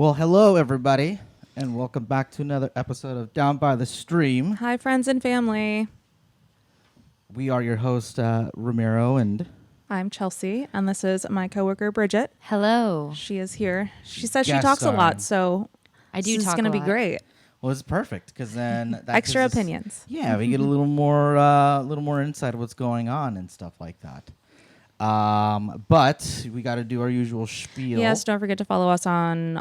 Well, hello, everybody, and welcome back to another episode of Down by the Stream. Hi, friends and family. We are your host, Ramiro, and I'm Chelsea, and this is my coworker, Bridget. Hello. She is here. She says she Guest talks a starring. lot, so I do this is talk going to a be lot. great. well, it's perfect because then that Extra gives us- opinions. Yeah, we get a little more insight of what's going on and stuff like that. But we got to do our usual spiel. Yes, don't forget to follow us on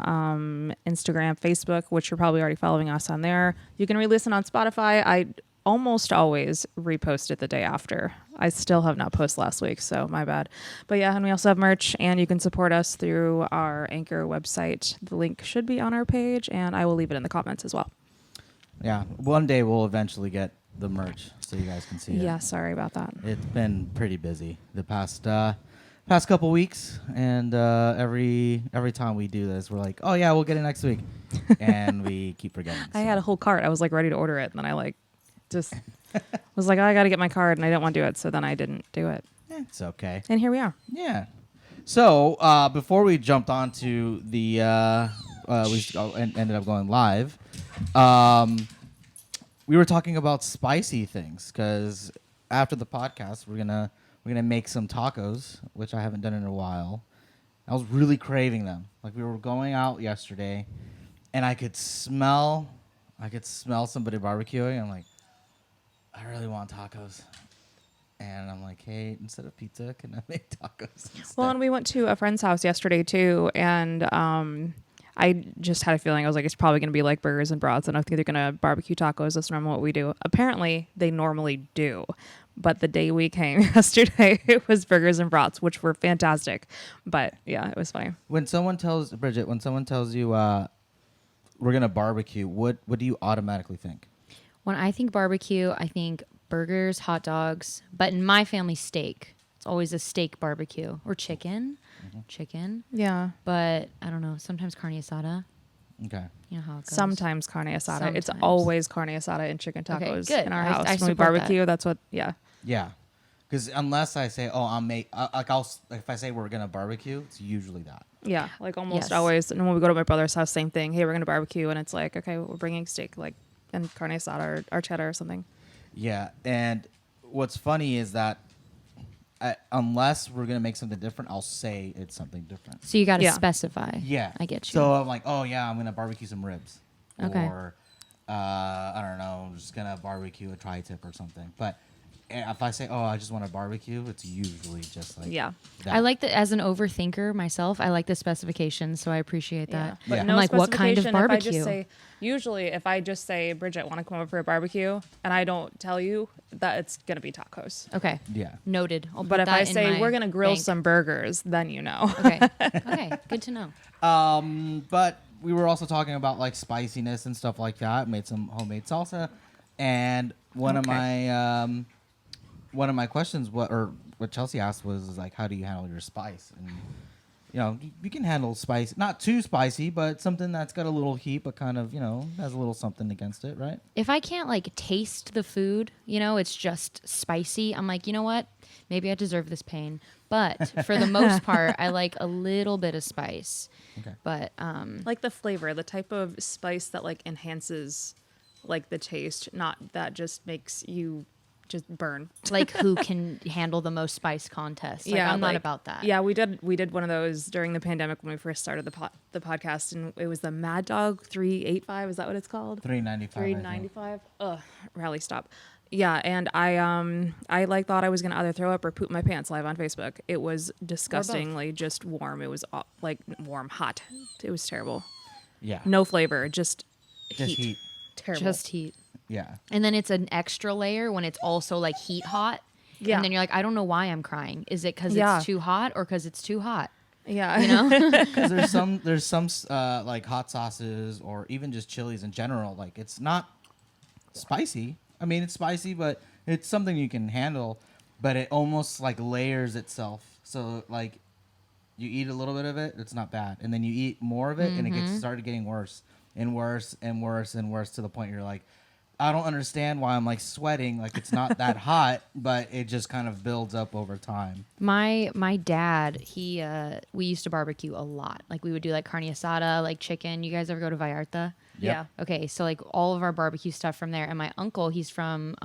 Instagram, Facebook, which you're probably already following us on there. You can re-listen on Spotify. I almost always repost it the day after. I still have not posted last week, so my bad. But yeah, and we also have merch, and you can support us through our Anchor website. The link should be on our page, and I will leave it in the comments as well. Yeah, one day we'll eventually get the merch so you guys can see it. Yeah, sorry about that. It's been pretty busy the past couple weeks, and every time we do this, we're like, oh yeah, we'll get it next week, and we keep forgetting. I had a whole cart. I was like ready to order it, and then I just was like, oh, I got to get my card, and I didn't want to do it, so then I didn't do it. It's okay. And here we are. Yeah. So before we jumped onto the, ended up going live. We were talking about spicy things because after the podcast, we're gonna make some tacos, which I haven't done in a while. I was really craving them. Like we were going out yesterday, and I could smell somebody barbecuing. I'm like, I really want tacos. And I'm like, hey, instead of pizza, can I make tacos instead? Well, and we went to a friend's house yesterday too, and I just had a feeling. I was like, it's probably going to be like burgers and brats. I don't think they're going to barbecue tacos. That's normally what we do. Apparently, they normally do. But the day we came yesterday, it was burgers and brats, which were fantastic. But yeah, it was funny. When someone tells you we're going to barbecue, what do you automatically think? When I think barbecue, I think burgers, hot dogs, but in my family, steak. It's always a steak barbecue or chicken. Chicken. Yeah. But I don't know. Sometimes carne asada. Okay. You know how it goes. Sometimes carne asada. It's Sometimes. always carne asada and chicken Okay, tacos good. in our I house. When we support barbecue, that's what, yeah. Yeah. Because unless I say, oh, if I say we're going to barbecue, it's usually that. Yeah, like almost Yes. always. And when we go to my brother's house, same thing. Hey, we're going to barbecue. And it's like, okay, we're bringing steak, like, and carne asada or cheddar or something. Yeah. And what's funny is that unless we're going to make something different, I'll say it's something different. So you got to Yeah. specify. Yeah. I get you. So I'm like, oh, yeah, I'm going to barbecue some ribs. Okay. Or, I don't know, I'm just going to barbecue a tri-tip or something. But if I say, oh, I just want to barbecue, it's usually just like Yeah. that. I like that as an overthinker myself. I like the specifications, so I appreciate that. But Yeah. no I'm like, what kind of specification. barbecue? Usually, if I just say, Bridget, want to come over for a barbecue, and I don't tell you that it's going to be tacos. Okay. Yeah. Noted. I'll But put if that I in say, my we're going to grill bank. some burgers, then you know. Okay. Okay. Good to know. But we were also talking about like spiciness and stuff like that. Made some homemade salsa, and one of my questions, what Chelsea asked was like, how do you handle your spice? And you know, you can handle spice, not too spicy, but something that's got a little heat, but kind of has a little something against it, right? If I can't like taste the food, it's just spicy, I'm like, you know what? Maybe I deserve this pain. But for the most part, I like a little bit of spice. Okay. But Like the flavor, the type of spice that like enhances like the taste, not that just makes you just burn. like who can handle the most spice contest? Like, I'm not like- about that. Yeah, we did one of those during the pandemic when we first started the podcast, and it was the Mad Dog 385. Is that what it's called? $3.95. $3.95. Ugh, rally stop. Yeah, and I like thought I was gonna either throw up or poop my pants live on Facebook. It was disgustingly just warm. It was like warm, hot. It was terrible. Yeah. No flavor, just Just heat. Terrible. Just heat. Yeah. And then it's an extra layer when it's also like heat hot. Yeah. And then you're like, I don't know why I'm crying. Is it because Yeah. it's too hot or because it's too hot? Yeah, You know? Because there's some like hot sauces or even just chilies in general. Like it's not spicy. I mean, it's spicy, but it's something you can handle. But it almost like layers itself. So like you eat a little bit of it, it's not bad, and then you eat more of it, and it started getting worse and worse and worse and worse to the point you're like, I don't understand why I'm like sweating. Like it's not that hot, but it just kind of builds up over time. My dad, we used to barbecue a lot. Like we would do like carne asada, like chicken. You guys ever go to Vallarta? Yeah. Okay, so like all of our barbecue stuff from there. And my uncle, he's from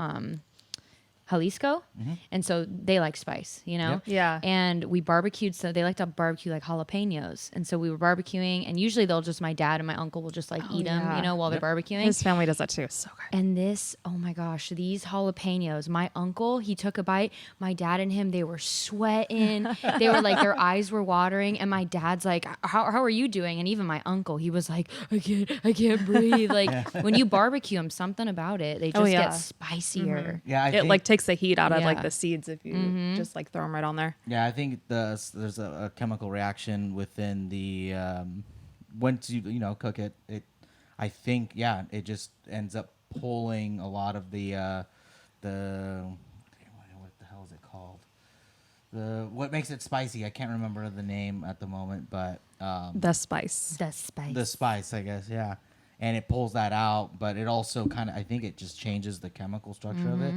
Jalisco, and so they like spice, you know. Yep. Yeah. And we barbecued, so they like to barbecue like jalapenos, and so we were barbecuing, and usually they'll just my dad and my uncle will just like eat them, yeah. you know, while Yep. they're barbecuing. His family does that too. So good. And this, oh my gosh, these jalapenos. My uncle, he took a bite. My dad and him, they were sweating. They were like, their eyes were watering. And my dad's like, how are you doing? And even my uncle, he was like, I can't breathe. Like when you barbecue them, something about it, they just yeah. get spicier. Yeah, I It think, like takes the heat out of like Yeah. the seeds if you just like throw them right on there. yeah, I think there's a chemical reaction within the once you know cook it. I think it just ends up pulling a lot of the what the hell is it called? What makes it spicy? I can't remember the name at the moment, but The spice. The spice. the spice, I guess, yeah. And it pulls that out, but it also kind of, I think it just changes the chemical structure of it,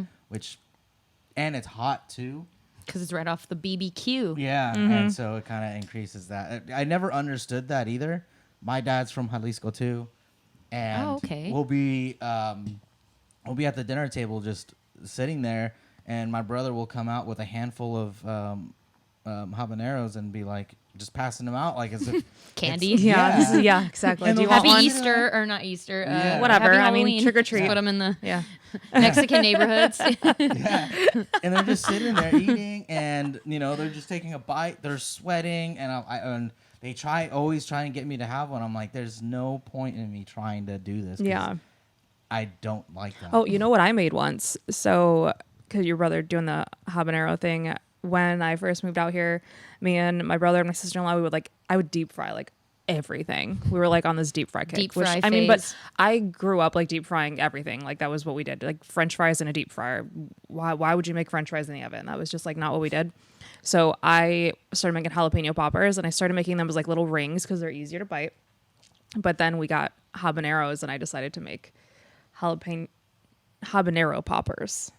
and it's hot too. Because it's right off the BBQ. Yeah, and so it kind of increases that. I never understood that either. My dad's from Jalisco too, and Oh, okay. we'll be at the dinner table just sitting there, and my brother will come out with a handful of habaneros and be like just passing them out like as if Candy. it's- Yeah. Yeah, exactly. And Do you they'll want Happy one? Easter, or not Easter. Yeah. Whatever. Happy I mean, Halloween. trick or Just treat. put them in the Yeah. Mexican neighborhoods. Yeah. And they're just sitting there eating, and you know they're just taking a bite. They're sweating, and they always try and get me to have one. I'm like, there's no point in me trying to do this. 'cause Yeah. I don't like that. Oh, you know what I made once? So, because your brother doing the habanero thing, when I first moved out here, me and my brother and my sister-in-law, I would deep fry like everything. We were like on this deep fry kick. Deep fry I mean, but phase. I grew up like deep frying everything. Like that was what we did. Like French fries in a deep fryer. Why would you make French fries in the oven? That was just like not what we did. So I started making jalapeno poppers, and I started making them as like little rings because they're easier to bite. But then we got habaneros, and I decided to make habanero poppers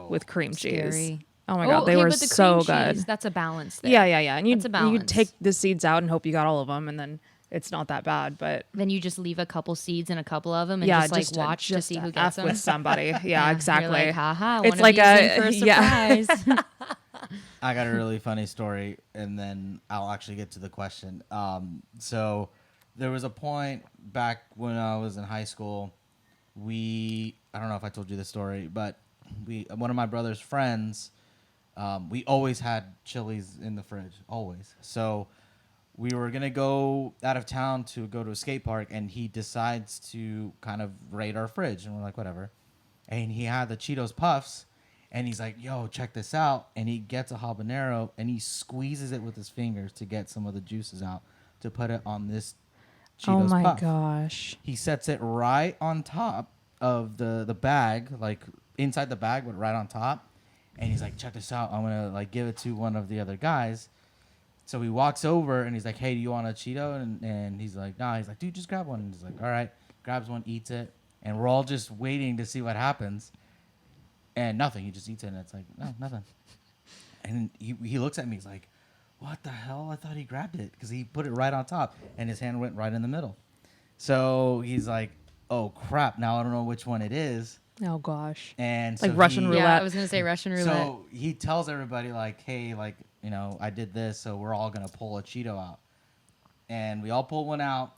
with cream cheese. Scary. Oh my god, they okay, were but the so cream good. cheese, that's a balance there. Yeah. And you That's a balance. take the seeds out and hope you got all of them, and then it's not that bad. But Then you just leave a couple seeds in a couple of them and yeah, just like watch to see who gets F them. with somebody. Yeah, exactly. You're like, haha, It's one like of these a- in for a yeah. surprise. I got a really funny story, and then I'll actually get to the question. So there was a point back when I was in high school. I don't know if I told you this story, but one of my brother's friends, we always had chilies in the fridge, always. So we were going to go out of town to go to a skate park, and he decides to kind of raid our fridge, and we're like, whatever. And he had the Cheetos Puffs, and he's like, yo, check this out. And he gets a habanero, and he squeezes it with his fingers to get some of the juices out to put it on this Cheetos Oh my Puff. gosh. He sets it right on top of the bag, like inside the bag, but right on top. And he's like, check this out. I'm going to like give it to one of the other guys. So he walks over and he's like, hey, do you want a Cheeto? And he's like, nah. He's like, dude, just grab one. And he's like, all right. Grabs one, eats it. And we're all just waiting to see what happens. And nothing. He just eats it, and it's like, no, nothing. And he looks at me. He's like, what the hell? I thought he grabbed it because he put it right on top, and his hand went right in the middle. So he's like, oh, crap. Now I don't know which one it is. Oh gosh. And Like so Russian roulette. Yeah, I was gonna say Russian roulette. So he tells everybody, like, hey, like, you know, I did this, so we're all going to pull a Cheeto out. And we all pull one out,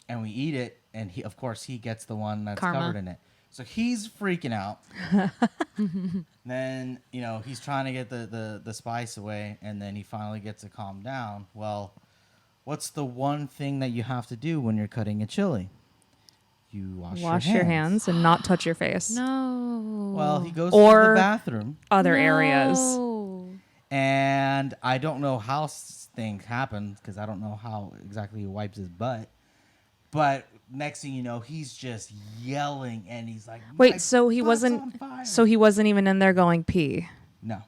and we eat it, and of course, he gets the one that's Karma. covered in it. So he's freaking out. Then, you know, he's trying to get the spice away, and then he finally gets to calm down. Well, what's the one thing that you have to do when you're cutting a chili? You wash your hands and not touch your face. No. Well, he goes Or- to the bathroom, Other areas. No. and I don't know how things happen because I don't know how exactly he wipes his butt. But next thing you know, he's just yelling, and he's like, "My Wait, so he butt's on wasn't fire." so he wasn't even in there going pee. No,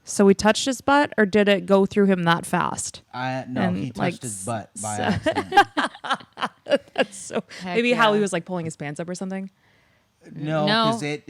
So he touched his butt, or did it go through him that fast? no, And, he touched like, his butt by so- accident. That's so Heck maybe how he yeah. was like pulling his pants up or something. No, No. because it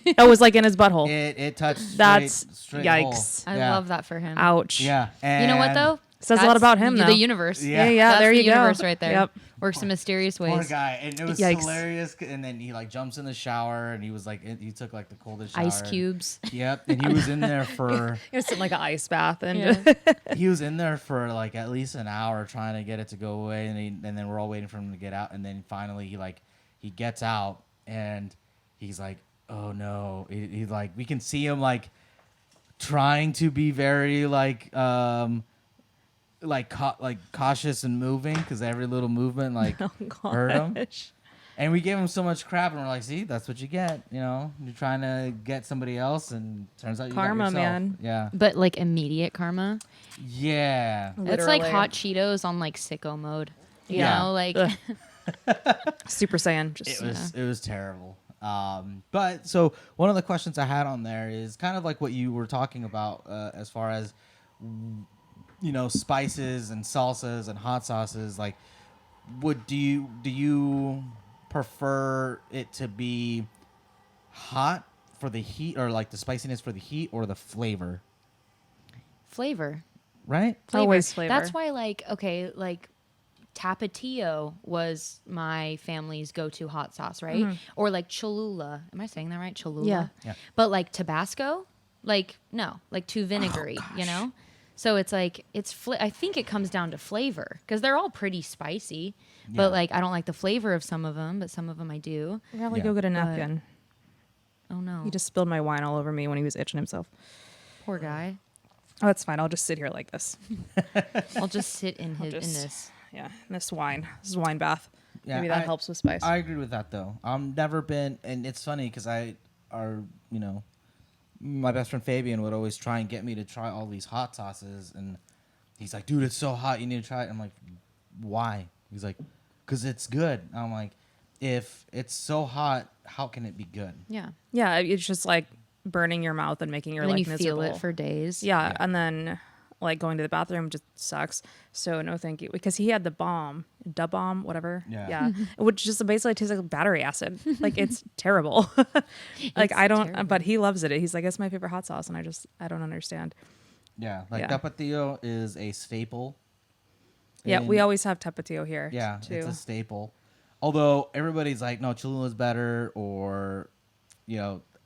It was like in his butthole. it touched That's straight yikes. hole. I Yeah. love that for him. Ouch. Yeah. You know what And though? Says a lot about him, The though. universe. Yeah. Yeah, That's there the you go. universe right there. Yep. Works in mysterious ways. Poor guy, and it was Yikes. hilarious. And then he like jumps in the shower, and he was like, he took like the coldest shower. Ice cubes. Yep, and he was in there for It was in like an ice bath, and Yeah. he was in there for like at least an hour trying to get it to go away, and then we're all waiting for him to get out, and then finally he gets out, and he's like, oh no, he's like, we can see him like trying to be very like cautious and moving because every little movement like hurt him. gosh. And we gave him so much crap, and we're like, see, that's what you get. You know, you're trying to get somebody else, and turns out you Karma, got yourself. man. Yeah. But like immediate karma. Yeah. It's like Literally. hot Cheetos on like sicko mode. You Yeah. know, like Ugh. Super Saiyan. Just It was terrible. But so one of the questions I had on there is kind of like what you were talking about as far as spices and salsas and hot sauces. Like, do you prefer it to be hot for the heat, or like the spiciness for the heat, or the flavor? flavor. Right? Always flavor. That's why, like, okay, like Tapatio was my family's go-to hot sauce, right? Or like Cholula. Am I saying that right? Cholula. Yeah. Yeah. But like Tabasco, like no, like too vinegary, you know. So it's like I think it comes down to flavor because they're all pretty spicy. Yeah. But like I don't like the flavor of some of them, but some of them I do. Really Yeah. go get a But- napkin. Oh no, He just spilled my wine all over me when he was itching himself. poor guy. Oh, that's fine. I'll just sit here like this. I'll just sit in I'll in just- this. Yeah, this wine. This is wine bath. Yeah, Maybe that I- helps with spice. I agree with that though. I've never been, and it's funny because my best friend Fabian would always try and get me to try all these hot sauces, and he's like, "Dude, it's so hot, you need to try it." I'm like, "Why?" He's like, "Cause it's good." I'm like, "If it's so hot, how can it be good?" Yeah, Yeah, it's just like burning your mouth and making your and then life you miserable. feel it for days. Yeah, Yeah. and then like going to the bathroom just sucks. So no, thank you. Because he had the bomb, da bomb, whatever. Yeah. which just basically tastes like battery acid. Like it's terrible. Like It's I don't, terrible. but he loves it. He's like, it's my favorite hot sauce, and I don't understand. Yeah, like Yeah. Tapatio is a staple. Yeah, we in- always have Tapatio here. Yeah, too. it's a staple. Although everybody's like, "No, Cholula's better," or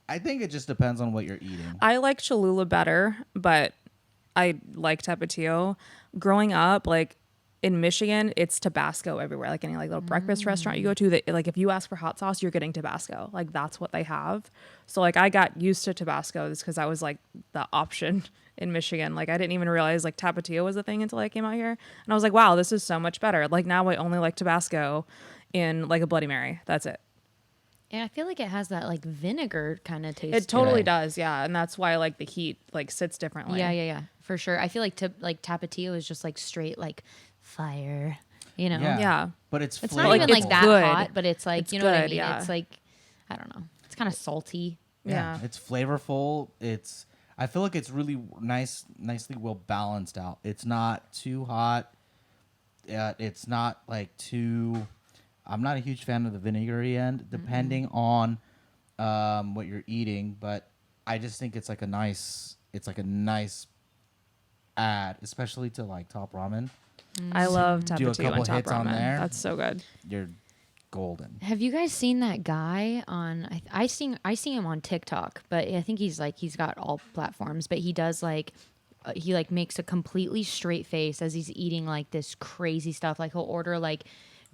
I think it just depends on what you're eating. I like Cholula better, but I like Tapatio. Growing up, like in Michigan, it's Tabasco everywhere. Like any like little breakfast restaurant you go to, that like if you ask for hot sauce, you're getting Tabasco. Like that's what they have. So like I got used to Tabasco just because that was like the option in Michigan. Like I didn't even realize like Tapatio was a thing until I came out here, and I was like, wow, this is so much better. Like now I only like Tabasco in like a Bloody Mary. That's it. And I feel like it has that like vinegar kind of taste. It totally it. does, yeah, and that's why like the heat like sits differently. Yeah, for sure. I feel like Tapatio is just like straight like fire, you know. Yeah. Yeah. But it's It's flavorful. not even like it's that good. hot, but it's like It's you know what I good, mean. yeah. It's like I don't know. It's kind of salty. Yeah. It's flavorful. I feel like it's really nicely well balanced out. It's not too hot. It's not like too. I'm not a huge fan of the vinegary end, depending on what you're eating. But I just think it's like a nice add, especially to like top ramen. I love Do a Tapatio couple and top hits on ramen. there. That's so good. You're golden. Have you guys seen that guy on? I see him on TikTok, but I think he's got all platforms. But he does like he like makes a completely straight face as he's eating like this crazy stuff. Like he'll order like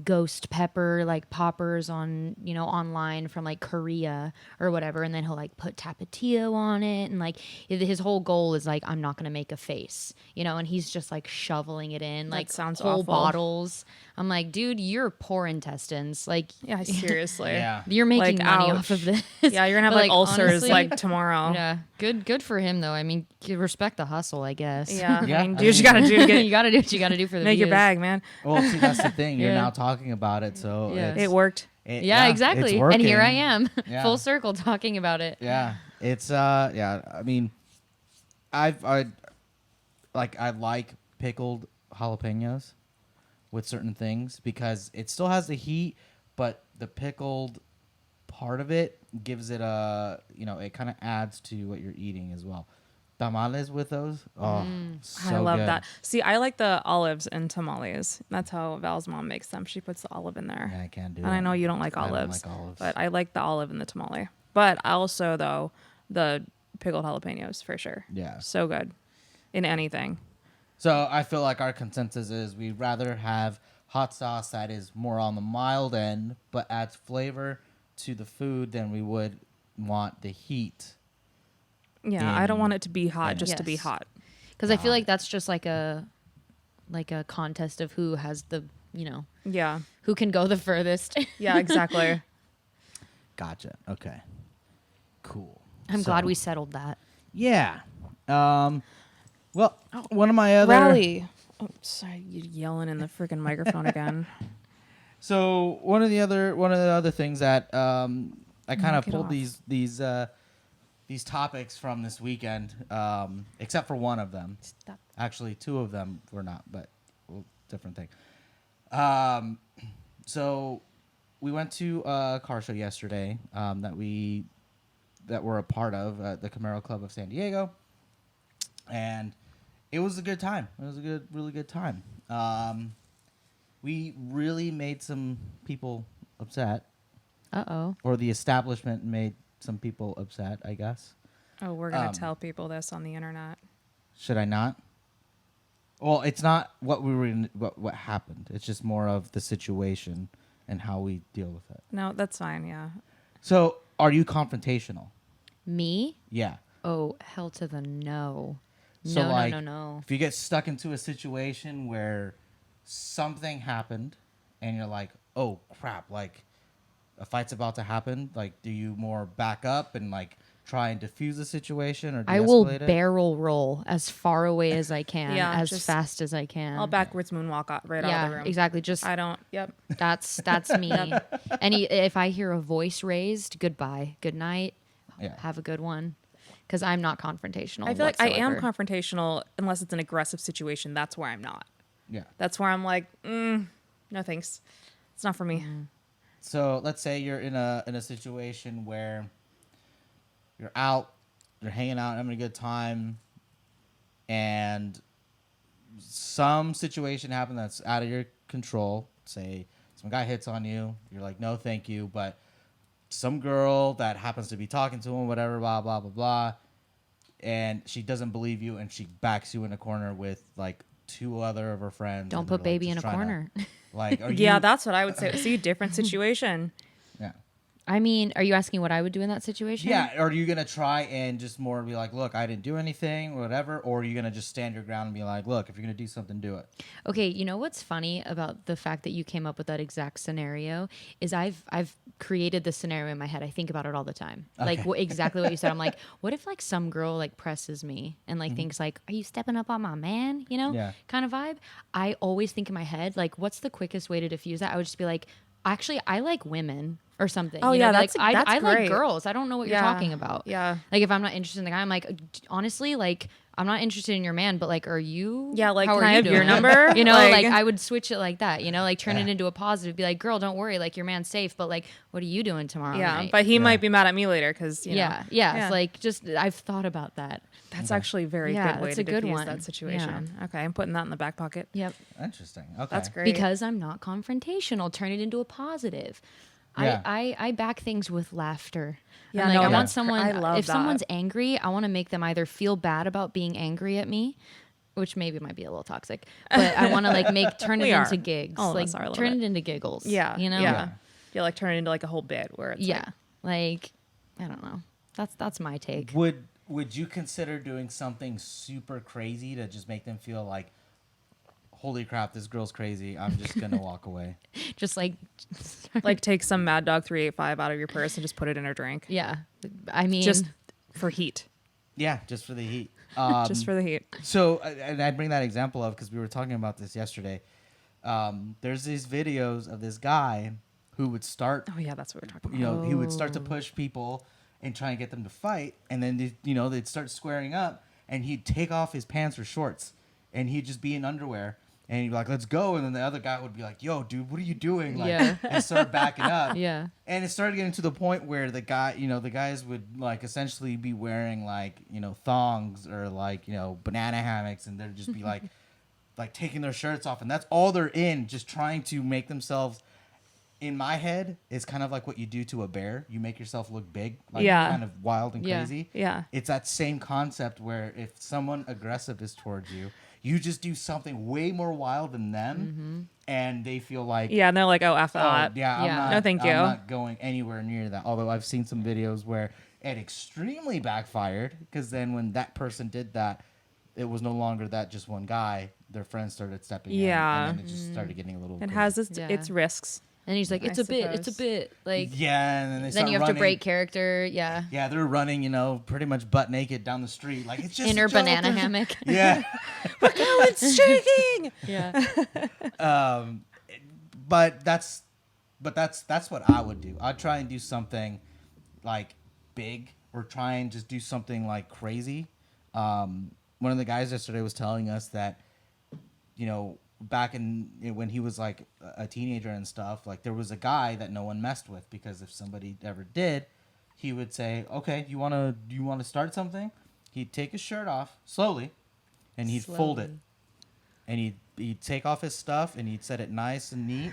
ghost pepper like poppers on online from like Korea or whatever, and then he'll like put Tapatio on it, and like his whole goal is like, I'm not gonna make a face, and he's just like shoveling it in like sounds whole awful. bottles. I'm like, dude, you're poor intestines. Like, Yeah, seriously. Yeah. you're making Like, money ouch. off of this. Yeah, you're gonna have But, like ulcers honestly, like tomorrow. yeah, good for him though. I mean, you respect the hustle, I guess. Yeah. Yeah, I mean, I do what you mean- gotta do to get you gotta do what you gotta do for the make your views. bag, man. Well, see, that's the thing. You're Yeah. now talking about it, so Yes. It worked. Yeah, exactly. it's And here I working. am, Yeah. full circle talking about it. Yeah, it's I mean, I like pickled jalapenos with certain things because it still has the heat, but the pickled part of it gives it a, it kind of adds to what you're eating as well. Tamales with those, oh, so I love good. that. See, I like the olives in tamales. That's how Val's mom makes them. She puts the olive in there. Yeah, I can't do And that. I know you don't like I olives. don't like olives. But I like the olive in the tamale. But also, though, the pickled jalapenos for sure. Yeah. So good in anything. So I feel like our consensus is we'd rather have hot sauce that is more on the mild end, but adds flavor to the food than we would want the heat. Yeah, I don't In- want it to be hot in just to be Yes. hot. Because I feel like that's just like a contest of who has the, Yeah. who can go the furthest. Yeah, exactly. Gotcha. Okay. Cool. I'm So, glad we settled that. Yeah. Well, one of my other Rally. Oh, sorry, you yelling in the freaking microphone again. So one of the other things that I kind of Knock it pulled off. these topics from this weekend, except for one of them. Stop. Actually, two of them were not, but different thing. So we went to a car show yesterday that we're a part of, the Camaro Club of San Diego, and it was a good time. It was a really good time. We really made some people upset, Uh-oh. or the establishment made some people upset, I guess. Oh, we're going to tell people this on the internet. Should I not? Well, it's not what we were in, what happened. It's just more of the situation and how we deal with it. No, that's fine. Yeah. So, are you confrontational? Me? Yeah. Oh, hell to the no. So, No, like, no, no. if you get stuck into a situation where something happened and you're like, oh crap, like a fight's about to happen, like, do you more back up and like try and diffuse the situation, or I will de-escalate it? barrel roll as far away as I can, Yeah, as just- fast as I can. I'll backwards moonwalk right out of the room. exactly. Just I don't. Yep. that's me. If I hear a voice raised, goodbye, good night, Yeah. have a good one, because I'm not confrontational. I feel like I am whatsoever. confrontational unless it's an aggressive situation. That's where I'm not. Yeah. That's where I'm like, no thanks. It's not for me. So let's say you're in a situation where you're out, you're hanging out, having a good time, and some situation happened that's out of your control. Say some guy hits on you, you're like, no, thank you, but some girl that happens to be talking to him, whatever, blah blah blah blah, and she doesn't believe you, and she backs you in a corner with like two other of her friends. Don't and put they're, like, baby in just a trying to, corner. like, are Yeah, you, that's what I would say. See, different situation. yeah. I mean, are you asking what I would do in that situation? Yeah, are you gonna try and just more be like, look, I didn't do anything, or whatever, or are you gonna just stand your ground and be like, look, if you're gonna do something, do it? Okay, you know what's funny about the fact that you came up with that exact scenario is I've created this scenario in my head. I think about it all the time. Like exactly what you said. I'm like, what if like some girl like presses me and like thinks like, are you stepping up on my man? You know, Yeah. kind of vibe. I always think in my head like, what's the quickest way to diffuse that? I would just be like, actually, I like women or something. Oh, You know, yeah, be like, that's I like great. girls. I don't know what you're Yeah, talking about. yeah. Like if I'm not interested in the guy, I'm like, honestly, like I'm not interested in your man, but like, are you? Yeah, like, how can are I you have your doing? number? You know, Like- like I would switch it like that. You know, like turn it Yeah. into a positive. Be like, girl, don't worry. Like your man's safe, but like, what are you doing tomorrow Yeah, night? but he Yeah. might be mad at me later because yeah. It's like just I've thought about that. that's actually a very Yeah, good way that's to a good diffuse one. that situation. Okay, I'm putting that in the back pocket. Yep. Interesting. Okay. That's great. Because I'm not confrontational. Turn it into a positive. Yeah. I back things with laughter. Yeah, I'm like, no, I want that's someone. I love if that. someone's angry, I want to make them either feel bad about being angry at me, which maybe might be a little toxic, but I want to like turn it We are. into gigs. All of like us are a little turn bit. it into giggles. Yeah, you know. yeah, yeah, like turn it into like a whole bit where it's Yeah. Like I don't know. That's my take. Would you consider doing something super crazy to just make them feel like, holy crap, this girl's crazy, I'm just gonna walk away? Just like like take some Mad Dog 385 out of your purse and just put it in her drink, yeah. I mean, just for heat, Yeah, just for the heat. just for the heat. So, and I bring that example up because we were talking about this yesterday. There's these videos of this guy who would start, Oh yeah, that's what we're talking about. he would start to push people and try and get them to fight, and then they'd start squaring up, and he'd take off his pants or shorts, and he'd just be in underwear, and you're like, let's go. And then the other guy would be like, yo, dude, what are you doing? Like, Yeah. and start backing up. Yeah. And it started getting to the point where the guys would like essentially be wearing like, thongs or like, banana hammocks, and they'd just be like, like taking their shirts off, and that's all they're in, just trying to make themselves. In my head, it's kind of like what you do to a bear. You make yourself look big, like kind of wild and Yeah. crazy. Yeah. It's that same concept where if someone aggressive is towards you, you just do something way more wild than them, and they feel like, Yeah, and they're like, oh, F oh, that. yeah, Yeah. No, thank you. I'm not going anywhere near that. Although I've seen some videos where it extremely backfired, because then when that person did that, it was no longer that just one guy. Their friends started stepping in, Yeah. and then it just started getting a little. It crazy. has Yeah. its risks. And he's like, I it's a bit. suppose. Like, Yeah, and then they then start you have running. to break character. Yeah. Yeah, they're running, pretty much butt naked down the street, like it's just In a her joke. banana hammock. Yeah, It's shaking. Yeah. but that's what I would do. I'd try and do something like big, or try and just do something like crazy. One of the guys yesterday was telling us that, back in when he was like a teenager and stuff, like there was a guy that no one messed with, because if somebody ever did, he would say, "Okay, do you want to start something?" He'd take his shirt off slowly, and he'd fold it, and he'd take off his stuff, and he'd set it nice and neat.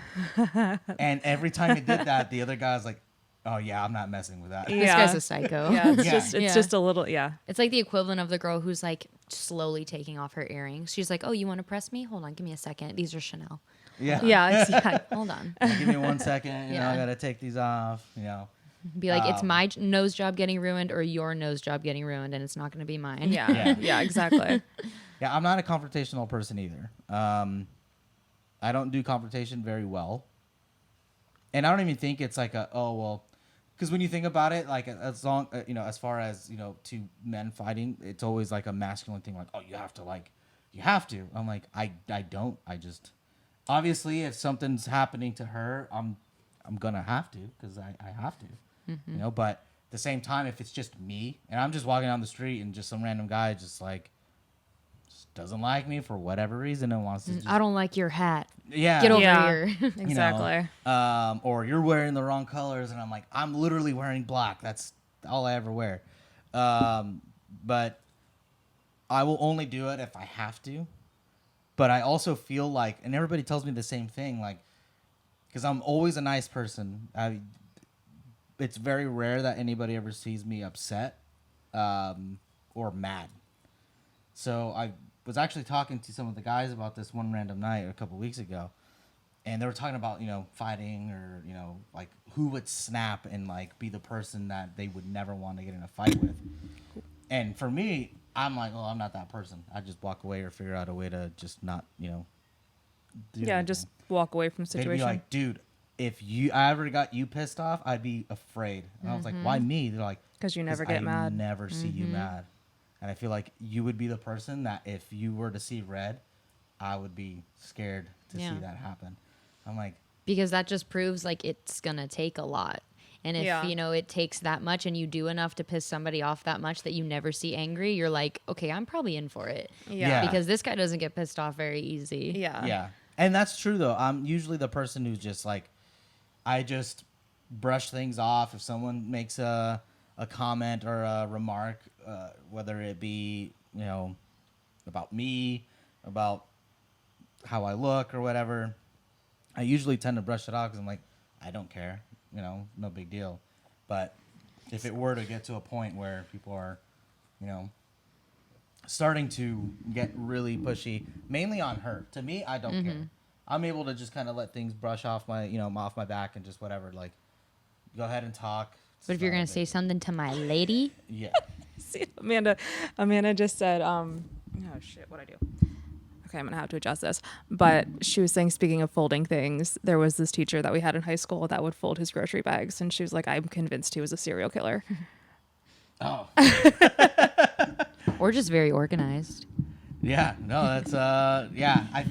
And every time he did that, the other guy was like, "Oh yeah, I'm not messing with that." Yeah. This guy's a psycho. Yeah, it's Yeah. just Yeah. just a little, yeah. It's like the equivalent of the girl who's like slowly taking off her earrings. She's like, "Oh, you want to press me? Hold on, give me a second. These are Chanel. Yeah. Yeah, it's, Yeah, hold on." Give me 1 second. Yeah. I gotta take these off. Be like, it's my nose job getting ruined or your nose job getting ruined, and it's not going to be mine. yeah, Yeah. yeah, exactly. Yeah, I'm not a confrontational person either. I don't do confrontation very well, and I don't even think it's like because when you think about it, like as long as far as two men fighting, it's always like a masculine thing, like, oh, you have to. I'm like, I don't. I just obviously if something's happening to her, I'm gonna have to, because I have to, But at the same time, if it's just me and I'm just walking down the street and just some random guy just doesn't like me for whatever reason and wants to just, I don't like your hat. yeah, Get over Yeah. here. Exactly. or you're wearing the wrong colors, and I'm like, I'm literally wearing black. That's all I ever wear. But I will only do it if I have to. But I also feel like, and everybody tells me the same thing, like, because I'm always a nice person. It's very rare that anybody ever sees me upset or mad. So I was actually talking to some of the guys about this one random night a couple weeks ago, and they were talking about fighting, or like who would snap and like be the person that they would never want to get in a fight with. And for me, I'm like, oh, I'm not that person. I just walk away or figure out a way to just not do Yeah, anything. just walk away from the They'd situation. be like, dude, if I ever got you pissed off, I'd be afraid. And I was like, why me? They're like, 'Cause you never get mad. I never see you mad. And I feel like you would be the person that if you were to see red, I would be scared to Yeah. see that happen. I'm like, Because that just proves like it's going to take a lot. And if, Yeah. it takes that much and you do enough to piss somebody off that much that you never see angry, you're like, okay, I'm probably in for it. Yeah. Because this guy doesn't get pissed off very easy. Yeah. yeah. And that's true, though. I'm usually the person who's just like, I just brush things off. If someone makes a comment or a remark, whether it be, about me, about how I look or whatever, I usually tend to brush it off because I'm like, I don't care, no big deal. But if it were to get to a point where people are, starting to get really pushy, mainly on her, to me, I don't care. I'm able to just kind of let things brush off my, off my back and just whatever, like, go ahead and talk. But if you're going to say something to my lady, Yeah. See, Amanda just said, oh shit, what'd I do? Okay, I'm gonna have to adjust this. But she was saying, speaking of folding things, there was this teacher that we had in high school that would fold his grocery bags, and she was like, I'm convinced he was a serial killer. Oh. or just very organized. Yeah. No, that's, yeah. I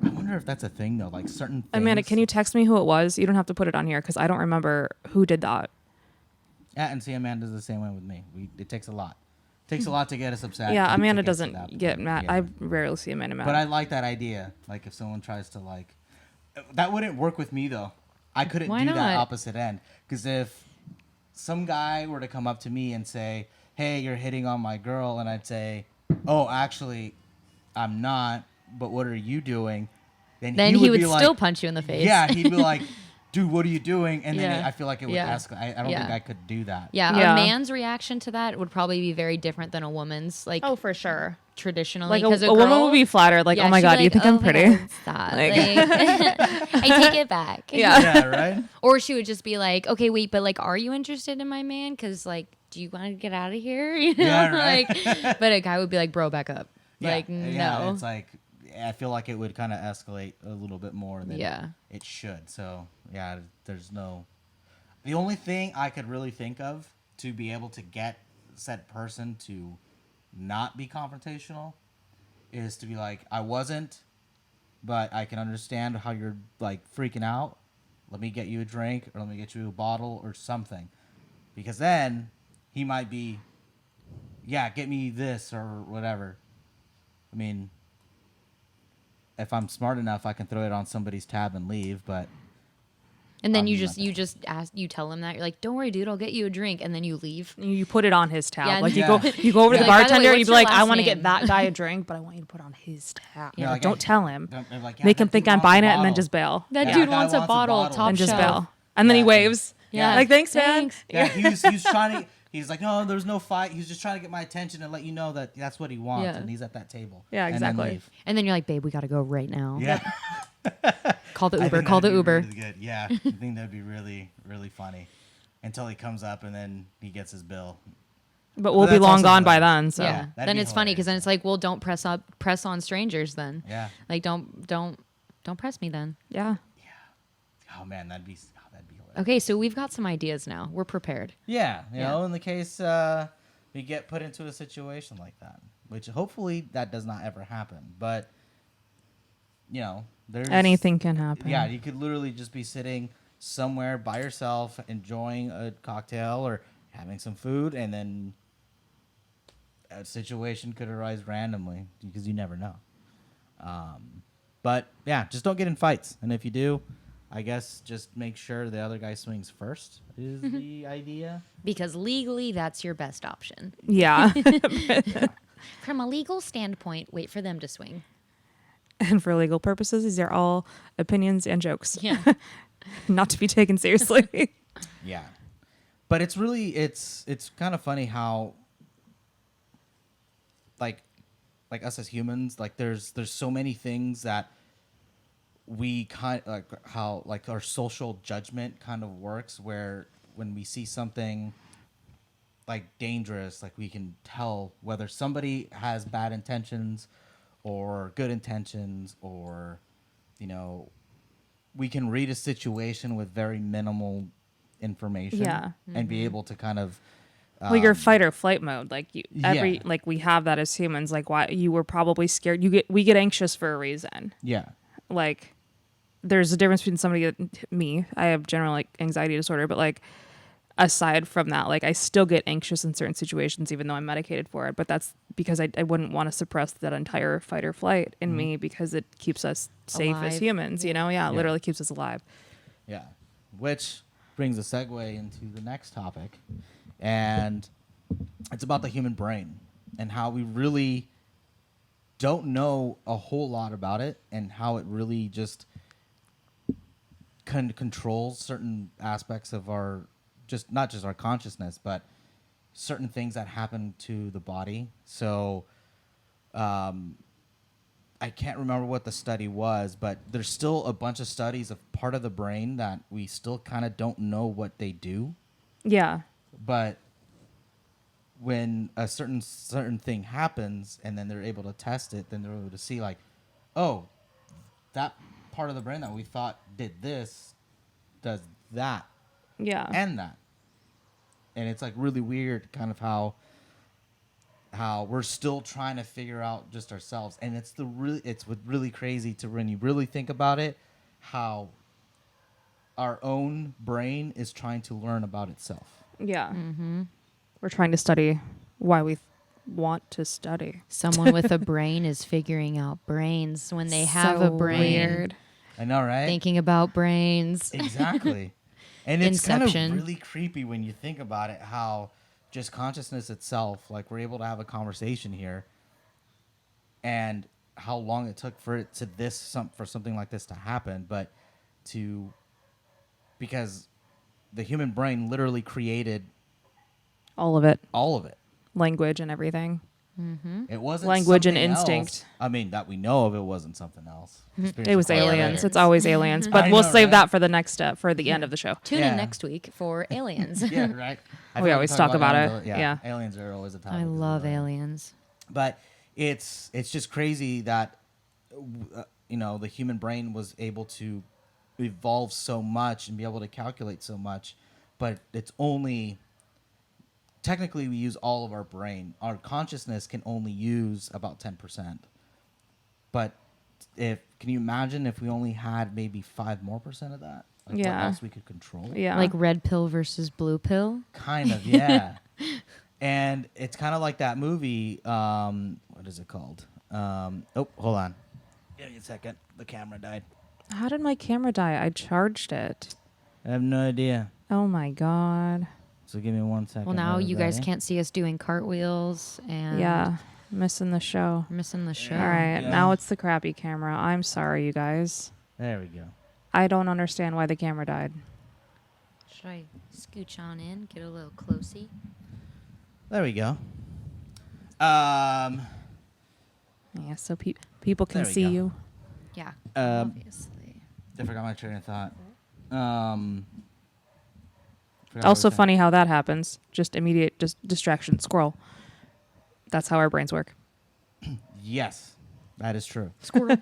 wonder if that's a thing, though. Like, certain things. Amanda, can you text me who it was? You don't have to put it on here because I don't remember who did that. Yeah, and see, Amanda's the same way with me. It takes a lot. Takes a lot to get us upset. Yeah, to Amanda get to doesn't that get point. mad. Yeah. I rarely see Amanda mad. But I like that idea. Like if someone tries to like, that wouldn't work with me though. I couldn't Why do not? that opposite end. Because if some guy were to come up to me and say, "Hey, you're hitting on my girl," and I'd say, "Oh, actually, I'm not. But what are you doing?" Then he would still punch you in the face. Yeah, he'd be like, "Dude, what are you doing?" And then Yeah. I feel like it would Yeah. escalate. I don't Yeah. think I could do that. Yeah, Yeah. a man's reaction to that would probably be very different than a woman's. Like, oh, for sure. traditionally, Like because a woman would be flattered. Like, yeah, oh my she'd god, be do you like, think "Oh I'm my pretty? God, stop. Like- I take it back. Yeah. Yeah, right. Or she would just be like, okay, wait, but like, are you interested in my man? Because like, do you want to get out of here? You know, Yeah, right. like, but a guy would be like, bro, back up. Like, Yeah, no. it's like I feel like it would kind of escalate a little bit more than Yeah. it should. So yeah, there's no. The only thing I could really think of to be able to get said person to not be confrontational is to be like, I wasn't, but I can understand how you're like freaking out. Let me get you a drink, or let me get you a bottle or something, because then he might be, yeah, get me this or whatever. I mean, if I'm smart enough, I can throw it on somebody's tab and leave. But And then I'm you not just tell him that you're like, don't worry, dude, I'll get you a drink, and then you leave. You put it on his tab. Yeah, like Yeah. you go over to You're the like, by the way, bartender and what's you be your like, I last want to name? get that guy a drink, but I want you to put it on his tab. Yeah, like, Don't tell him. they're like, yeah, Make him that think dude I'm wants a buying it and then bottle. just bail. That Yeah, dude that guy wants a wants a bottle, bottle. top And just shelf. bail. And then he Yeah, waves. Yeah. Like, thanks, man. Thanks. Yeah, he was trying to. He's like, no, there's no fight. He's just trying to get my attention and let you know that that's what he wants, Yeah. and he's at that table. Yeah, And then exactly. leave. And then you're like, babe, we got to go right now. Yeah. Call the I Uber. think Call the that'd be Uber. Really good. Yeah, I think that'd be really, really funny. Until he comes up and then he gets his bill. But we'll be That's long also gone by hilarious. then. So Yeah. that'd Then be it's funny because then hilarious. it's like, well, don't press on strangers then. Yeah. Like, don't press me then. yeah. Oh man, that'd be hilarious. Okay, so we've got some ideas now. We're prepared. Yeah, you Yeah. know, in the case we get put into a situation like that, which hopefully that does not ever happen. But you know, there's Anything can happen. Yeah, you could literally just be sitting somewhere by yourself, enjoying a cocktail or having some food, and then a situation could arise randomly because you never know. But yeah, just don't get in fights, and if you do, I guess just make sure the other guy swings first is the idea. Because legally, that's your best option. Yeah. From a legal standpoint, wait for them to swing. And for legal purposes, these are all opinions and jokes. Yeah. Not to be taken seriously. Yeah, but it's really it's kind of funny how like us as humans, like there's so many things that we kind like how like our social judgment kind of works, where when we see something like dangerous, like we can tell whether somebody has bad intentions or good intentions, or you know, we can read a situation with very minimal information Yeah. and be able to kind of Well, your fight or flight mode, like Yeah. like we have that as humans. Like, why you were probably scared. We get anxious for a reason. yeah Like, there's a difference between somebody me. I have general like anxiety disorder, but like aside from that, like I still get anxious in certain situations, even though I'm medicated for it. But that's because I wouldn't want to suppress that entire fight or flight in me because it keeps us safe as Alive. humans. You know, yeah, it Yeah. literally keeps us alive. Yeah, which brings a segue into the next topic, and it's about the human brain and how we really don't know a whole lot about it, and how it really just controls certain aspects of our not just our consciousness, but certain things that happen to the body. So I can't remember what the study was, but there's still a bunch of studies of part of the brain that we still kind of don't know what they do. Yeah, But when a certain thing happens and then they're able to test it, then they're able to see like, oh, that part of the brain that we thought did this does that yeah. and that. And it's like really weird kind of how we're still trying to figure out just ourselves. And it's really crazy to when you really think about it, how our own brain is trying to learn about itself. Yeah. We're trying to study why we want to study. Someone with a brain is figuring out brains when they have a So brain. weird. I know, right? Thinking about brains. Exactly. And it's kind Inception. of really creepy when you think about it, how just consciousness itself, like we're able to have a conversation here, and how long it took for it to for something like this to happen, but because the human brain literally created All of it. all of it. Language and everything. It wasn't Language and something instinct. else. I mean, that we know of, it wasn't something else. It was aliens. Aliens. It's always aliens. But I we'll know, save right? that for the next step, for the end of the show. Tune Yeah. in next week for aliens. Yeah, right. I We feel always we talk about aliens it. a- Yeah. Aliens are always a topic. I as love well. aliens. But it's just crazy that the human brain was able to evolve so much and be able to calculate so much, but it's only technically we use all of our brain. Our consciousness can only use about 10%. But can you imagine if we only had maybe 5% more of that? Like Yeah. What else we could control? Yeah. Like red pill versus blue pill. Kind of, yeah. And it's kind of like that movie. What is it called? Oh, hold on. Give me a second. The camera died. How did my camera die? I charged it. I have no idea. Oh my God. So give me 1 second. Well, now you guys everybody. can't see us doing cartwheels and Yeah. Missing the show. we're missing the show. All right. Yeah. Now it's the crappy camera. I'm sorry, you guys. There we go. I don't understand why the camera died. Should I scooch on in, get a little closey? There we go. Yeah, so people can There we see go. you. Yeah, obviously. I forgot my train of thought. Forgot Also what I was saying. funny how that happens. Just immediate distraction. Scroll. That's how our brains work. Yes, that is true. squirrel.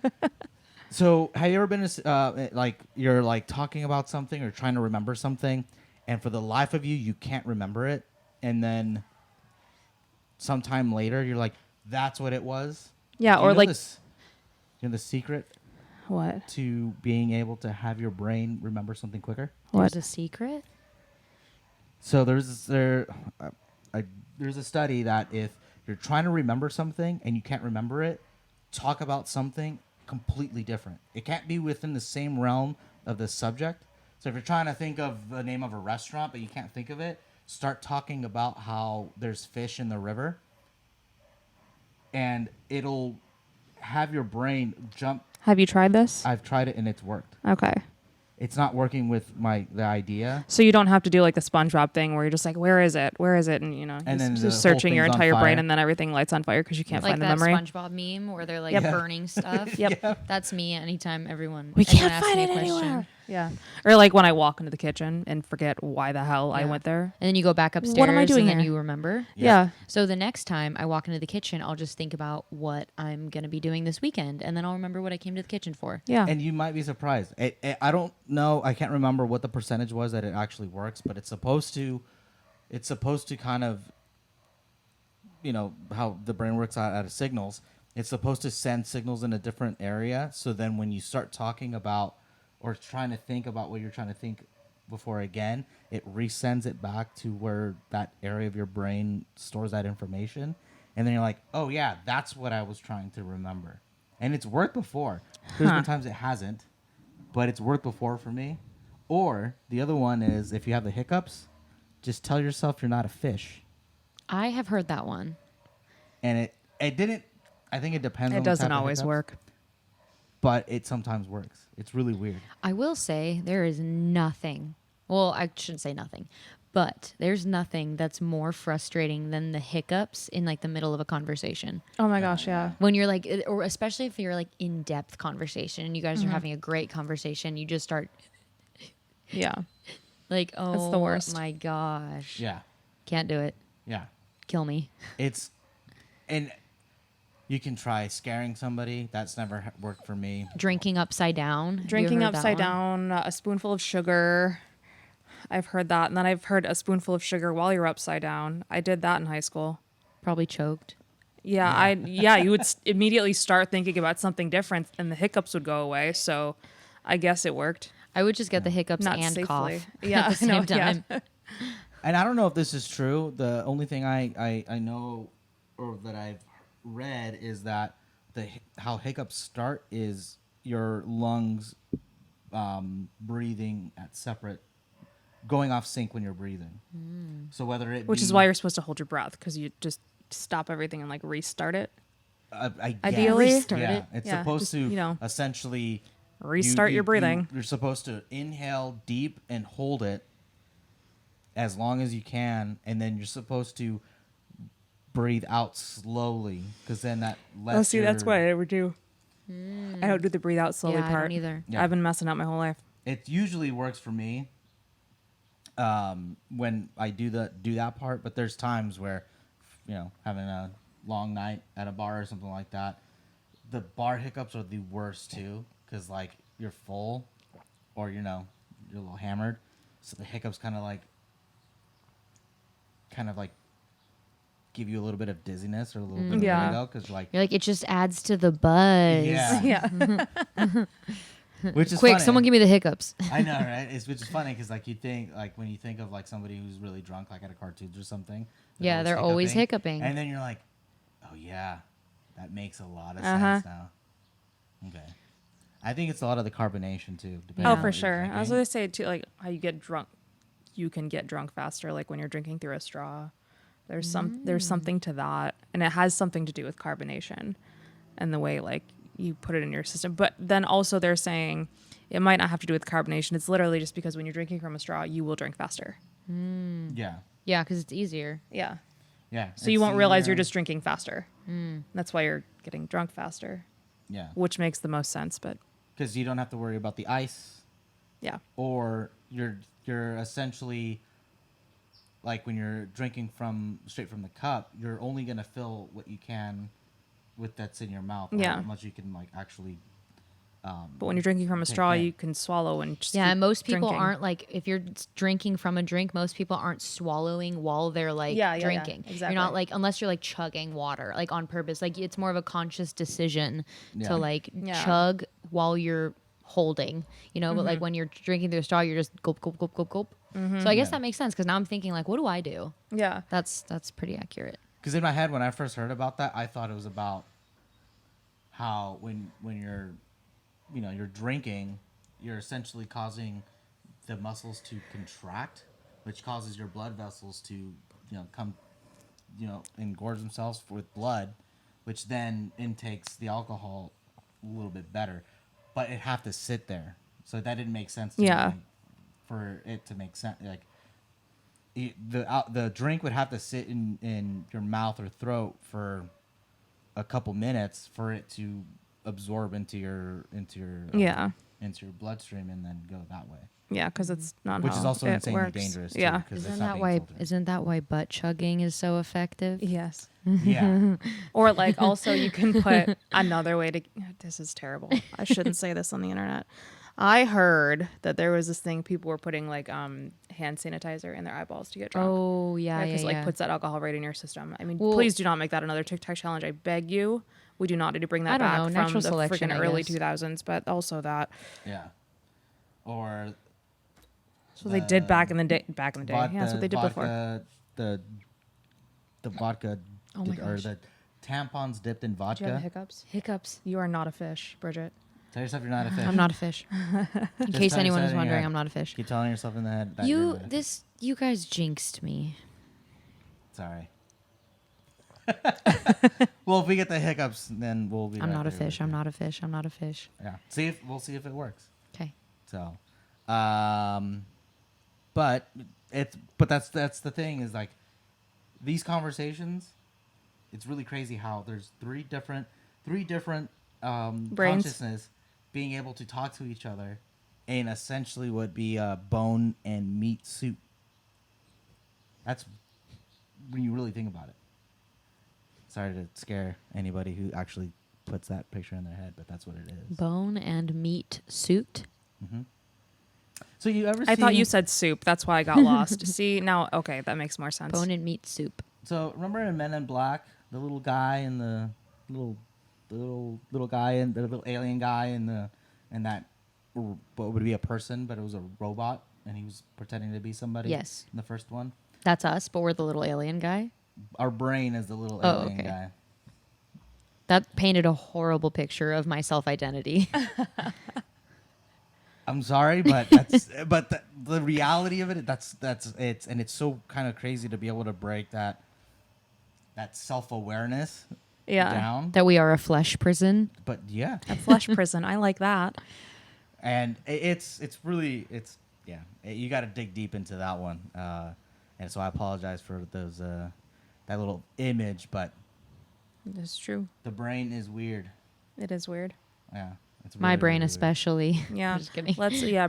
So, have you ever been like you're like talking about something or trying to remember something, and for the life of you, you can't remember it, and then sometime later, you're like, "That's what it was." Yeah, Do you or know like this, you know the secret what? to being able to have your brain remember something quicker? What? There's a secret. So there's a study that if you're trying to remember something and you can't remember it, talk about something completely different. It can't be within the same realm of the subject. So if you're trying to think of the name of a restaurant but you can't think of it, start talking about how there's fish in the river, and it'll have your brain jump. Have you tried this? I've tried it and it's worked. Okay. It's not working with the idea. So you don't have to do like the SpongeBob thing where you're just like, where is it? Where is it? And And then just the whole searching your thing's on entire brain, fire. and then everything lights on fire because you can't Like find the that memory. SpongeBob meme where they're like Yep. burning stuff. Yep. That's me anytime We anyone can't asks find me a it question. anywhere. Yeah. Or like when I walk into the kitchen and forget why the hell I Yeah. went there. And then you go back upstairs What am I doing and then here? you remember. Yeah. So the next time I walk into the kitchen, I'll just think about what I'm going to be doing this weekend. And then I'll remember what I came to the kitchen for. Yeah. And you might be surprised. I don't know. I can't remember what the percentage was that it actually works, but it's supposed to kind of, how the brain works out of signals. It's supposed to send signals in a different area. So then when you start talking about or trying to think about what you're trying to think before again, it resends it back to where that area of your brain stores that information. And then you're like, oh yeah, that's what I was trying to remember. And it's worked before. There's been times it hasn't, but it's worked before for me. Or the other one is if you have the hiccups, just tell yourself you're not a fish. I have heard that one. And it didn't. I think it depends. on It the doesn't type of always hiccups, work. but it sometimes works. It's really weird. I will say there is nothing. Well, I shouldn't say nothing, but there's nothing that's more frustrating than the hiccups in like the middle of a conversation. Oh my gosh, yeah. When you're like, or especially if you're like in depth conversation and you guys Mm-hmm. are having a great conversation, you just start Yeah. like, oh, the worst. my gosh, Yeah, can't do it. yeah. Kill me. And you can try scaring somebody. That's never worked for me. Drinking upside down. Have you Drinking heard that upside one? down, a spoonful of sugar. I've heard that. And then I've heard a spoonful of sugar while you're upside down. I did that in high school. Probably choked. Yeah, you would immediately start thinking about something different and the hiccups would go away. So I guess it worked. I would just get the hiccups Not and safely. cough Yeah, at the same I know, yeah. time. And I don't know if this is true. The only thing I know or that I've read is that how hiccups start is your lungs breathing at separate, going off sync when you're breathing. So whether it Which be, is why you're supposed to hold your breath, because you just stop everything and like restart it. I guess, Ideally. Restart yeah, it. it's Yeah, supposed just, to you know, essentially restart your breathing. You're supposed to inhale deep and hold it as long as you can, and then you're supposed to breathe out slowly, because then that lets. Oh, see, that's what I never do. I don't do the breathe out slowly Yeah, I part. don't either. Yeah. I've been messing up my whole life. It usually works for me when I do that part, but there's times where, having a long night at a bar or something like that, the bar hiccups are the worst too, because like you're full, or you're a little hammered, so the hiccups kind of like give you a little bit of dizziness or a little bit of Yeah. vertigo, because like, You're like, it just adds to the buzz. yeah, Yeah. which is Quick, funny. someone give me the hiccups. I know, right? Which is funny because like you think, like when you think of like somebody who's really drunk, like at a cartoons or something. Yeah, they're always hiccuping. And then you're like, oh yeah, that makes a lot of Uh-huh. sense now. Okay, I think it's a lot of the carbonation too. depending Oh, on for what you're sure. I was drinking. going to say, too, like how you get drunk. You can get drunk faster, like when you're drinking through a straw. There's something to that, and it has something to do with carbonation and the way like you put it in your system. But then also they're saying it might not have to do with carbonation. It's literally just because when you're drinking from a straw, you will drink faster. Yeah, Yeah, because it's easier. Yeah. yeah. So you won't realize you're just drinking faster. That's why you're getting drunk faster, yeah, which makes the most sense. But because you don't have to worry about the ice, yeah, or you're essentially, like when you're drinking straight from the cup, you're only gonna fill what you can with that's in your mouth. Yeah. How much you can like actually. but when you're drinking from a Take straw, that. you can swallow and just Yeah, keep and most people drinking. aren't like, if you're drinking from a drink, most people aren't swallowing while they're like Yeah, drinking. exactly. You're not like, unless you're like chugging water, like on purpose. Like it's more of a conscious decision Yeah. to like Yeah. chug while you're holding, but like when you're drinking through a straw, you're just gulp, gulp, gulp, gulp, gulp. So I guess Yeah. that makes sense, because now I'm thinking like, what do I do? Yeah. That's pretty accurate. Because in my head, when I first heard about that, I thought it was about how when you're you're drinking, you're essentially causing the muscles to contract, which causes your blood vessels to come engorge themselves with blood, which then intakes the alcohol a little bit better, but it have to sit there. So that didn't make sense to Yeah. me, for it to make sense. Like the drink would have to sit in your mouth or throat for a couple minutes for it to absorb into your Yeah. into your bloodstream and then go that way, Yeah, because it's not which how is also it insanely works. dangerous too, Yeah. 'cause it's Isn't not that being why? filtered. Isn't that why butt chugging is so effective? Yes. Yeah. Or like also you can put another way to. This is terrible. I shouldn't say this on the internet. I heard that there was this thing people were putting like hand sanitizer in their eyeballs to get drunk. Oh yeah, because yeah, like yeah. puts that alcohol right in your system. I mean, Well- please do not make that another TikTok challenge. I beg you. We do not need to bring that I don't back know, from natural the selection, freaking I early guess. 2000s, but also that. Yeah. Or That's what they did back in the day. Back in the day, yeah, that's what they did before. The vodka, Oh my or gosh. the tampons dipped in Do you have the vodka. hiccups? Hiccups. You are not a fish, Bridget. Tell yourself you're not a fish. I'm not a fish. In case tell anyone yourself was in your wondering, head. I'm not a fish. Keep telling yourself in the head that you're not a fish. You guys jinxed me. Sorry. Well, if we get the hiccups, then we'll be. I'm right not a there with fish. you. I'm not a fish. I'm not a fish. Yeah. We'll see if it works. Okay. So, but that's the thing is like these conversations. It's really crazy how there's three different Brains. consciousness being able to talk to each other in essentially would be a bone and meat soup. That's when you really think about it. Sorry to scare anybody who actually puts that picture in their head, but that's what it is. Bone and meat suit. So you ever? I thought seen- you said soup. That's why I got lost. See, now, okay, that makes more sense. Bone and meat soup. So remember in Men in Black, the little guy and the little guy and the little alien guy and that what would be a person, but it was a robot, and he was pretending to be somebody. Yes. In the first one. That's us, but we're the little alien guy. our brain is the little Oh, alien okay. guy. That painted a horrible picture of my self-identity. I'm sorry, but that's but the reality of it. That's it's and it's so kind of crazy to be able to break that self-awareness Yeah. down. That we are a flesh prison. But yeah, A flesh prison. I like that. and it's really yeah. You got to dig deep into that one, and so I apologize for those that little image, but It's true. the brain is weird. It is weird. Yeah, it's My really, brain really weird. especially. Yeah. Just kidding.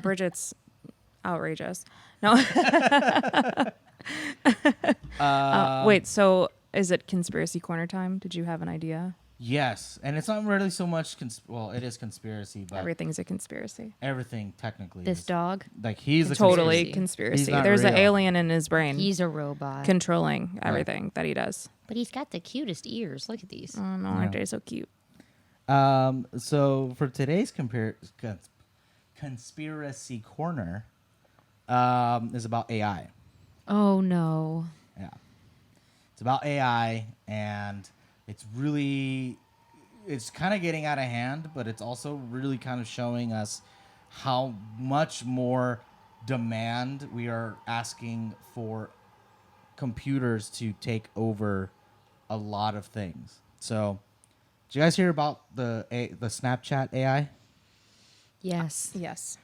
Bridget's outrageous. No. Wait, so is it conspiracy corner time? Did you have an idea? Yes, and it's not really so much. Well, it is conspiracy, but Everything's a conspiracy. everything technically. This is, dog, like he's a Totally conspiracy. conspiracy. He's not There's an real. alien in his brain he's a robot. controlling everything that he does. But he's got the cutest ears. Look at these. Oh no, Yeah. aren't they so cute? So for today's conspiracy corner, is about AI. Oh no. Yeah, it's about AI, and it's kind of getting out of hand, but it's also really kind of showing us how much more demand we are asking for computers to take over a lot of things. So, did you guys hear about the Snapchat AI? Yes. Yes.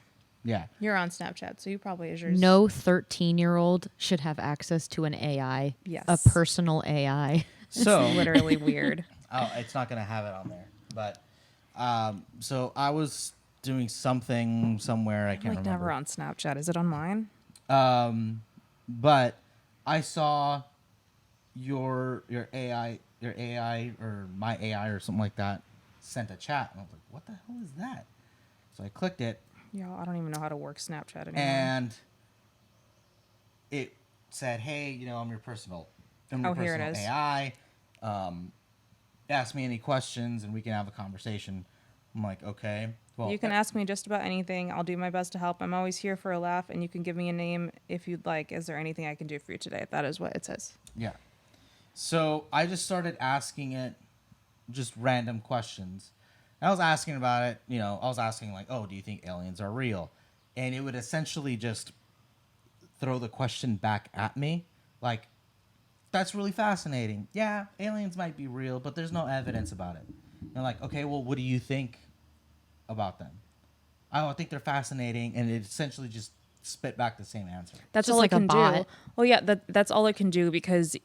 Yeah. You're on Snapchat, so you probably is yours. No 13-year-old should have access to an AI. Yes. A personal AI. So, Literally weird. oh, it's not gonna have it on there. But so I was doing something somewhere, I I'm can't like remember. never on Snapchat. Is it on mine? But I saw your AI or my AI or something like that sent a chat, and I was like, what the hell is that? So I clicked it, Yeah, I don't even know how to work Snapchat anymore. and it said, "Hey, I'm your Oh, here it personal is. AI. Ask me any questions, and we can have a conversation." I'm like, okay. Well, You can ask me just about anything. I'll do my best to help. I'm always here for a laugh, and you can give me a name if you'd like. Is there anything I can do for you today? That is what it says. Yeah. So I just started asking it just random questions. I was asking about it, I was asking like, oh, do you think aliens are real? And it would essentially just throw the question back at me. Like, that's really fascinating. Yeah, aliens might be real, but there's no evidence about it. And like, okay, well, what do you think about them? I think they're fascinating. And it essentially just spit back the same answer. That's Just all like it a can bot. do. Well, yeah, that's all it can do because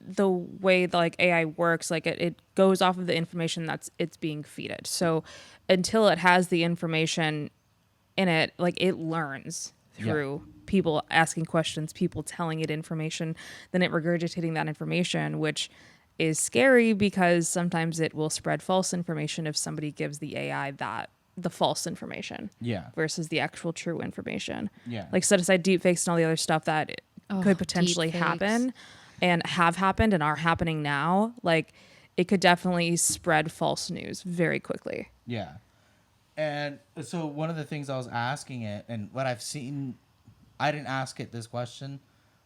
the way the, like AI works, like it goes off of the information that's it's being fed. So until it has the information in it, like it learns through people asking questions, people telling it information, then it regurgitating that information, which is scary because sometimes it will spread false information if somebody gives the AI the false information. Yeah. Versus the actual true information. Yeah. Like set aside deepfakes and all the other stuff that Oh, could potentially deepfakes. happen and have happened and are happening now. Like it could definitely spread false news very quickly. Yeah. And so one of the things I was asking it, and what I've seen, I didn't ask it this question,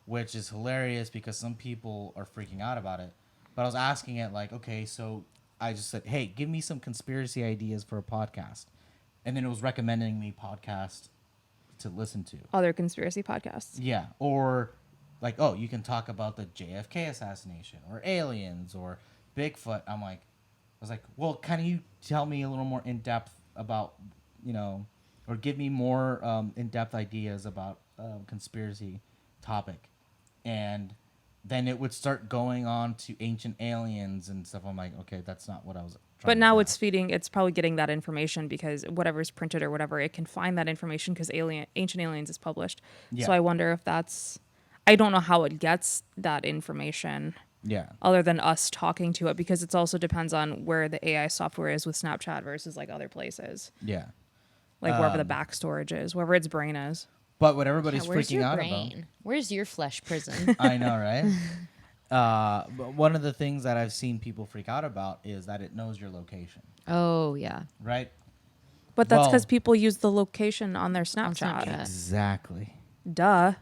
which is hilarious because some people are freaking out about it. But I was asking it like, okay, so I just said, hey, give me some conspiracy ideas for a podcast. And then it was recommending me podcasts to listen to. Other conspiracy podcasts. Yeah. Or like, oh, you can talk about the JFK assassination or aliens or Bigfoot. I was like, well, can you tell me a little more in depth about, or give me more in depth ideas about conspiracy topic? And then it would start going on to ancient aliens and stuff. I'm like, okay, that's not what I was trying But now to it's probably getting that information because whatever's printed or whatever, it can find that information because Ancient Aliens is published. Yeah. So I wonder if I don't know how it gets that information Yeah. other than us talking to it because it also depends on where the AI software is with Snapchat versus like other places, Yeah. like wherever the back storage is, wherever its brain is. But what everybody's Where's freaking your out brain? Where's your flesh prison? about. I know, right? But one of the things that I've seen people freak out about is that it knows your location, Oh yeah. right? But that's Well- because people use the location on their Snapchat. Snapchat. Exactly. Duh.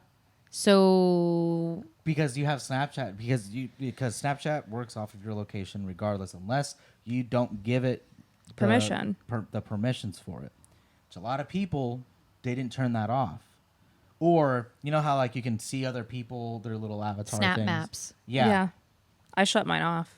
So because you have Snapchat because Snapchat works off of your location regardless, unless you don't give it Permission. the permissions for it. Which a lot of people, they didn't turn that off. Or you know how like you can see other people, their little avatar Snap things. maps. Yeah. I shut mine off.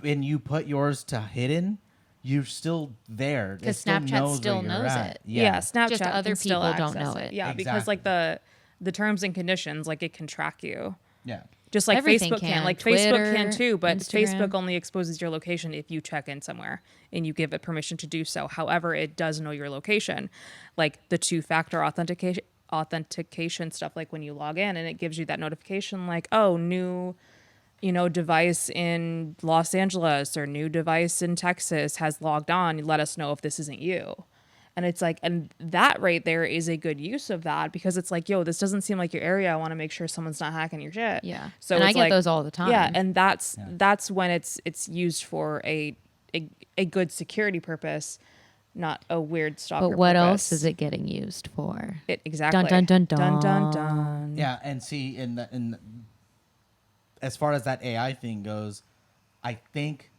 And you put yours to hidden, you're still there. It 'Cause still Snapchat knows still where you're knows at. it. Yeah, Snapchat Just other can still people don't access know it. Yeah, because like Exactly. the terms and conditions, like it can track you. Yeah. Just like Everything Facebook can. can. Like Facebook can Twitter, too, but Instagram. Facebook only exposes your location if you check in somewhere and you give it permission to do so. However, it does know your location. Like the two-factor authentication stuff, like when you log in and it gives you that notification like, oh, new device in Los Angeles or new device in Texas has logged on. Let us know if this isn't you. And it's like, and that right there is a good use of that because it's like, yo, this doesn't seem like your area. I want to make sure someone's not hacking your shit. Yeah. So And I it's get like, those all the time. Yeah, and that's when it's used for a good security purpose, not a weird stalker. But what purpose. else is it getting used for? Exactly. Dun, dun, dun, Dun dun dun. dun. Yeah, and see, in as far as that AI thing goes, I think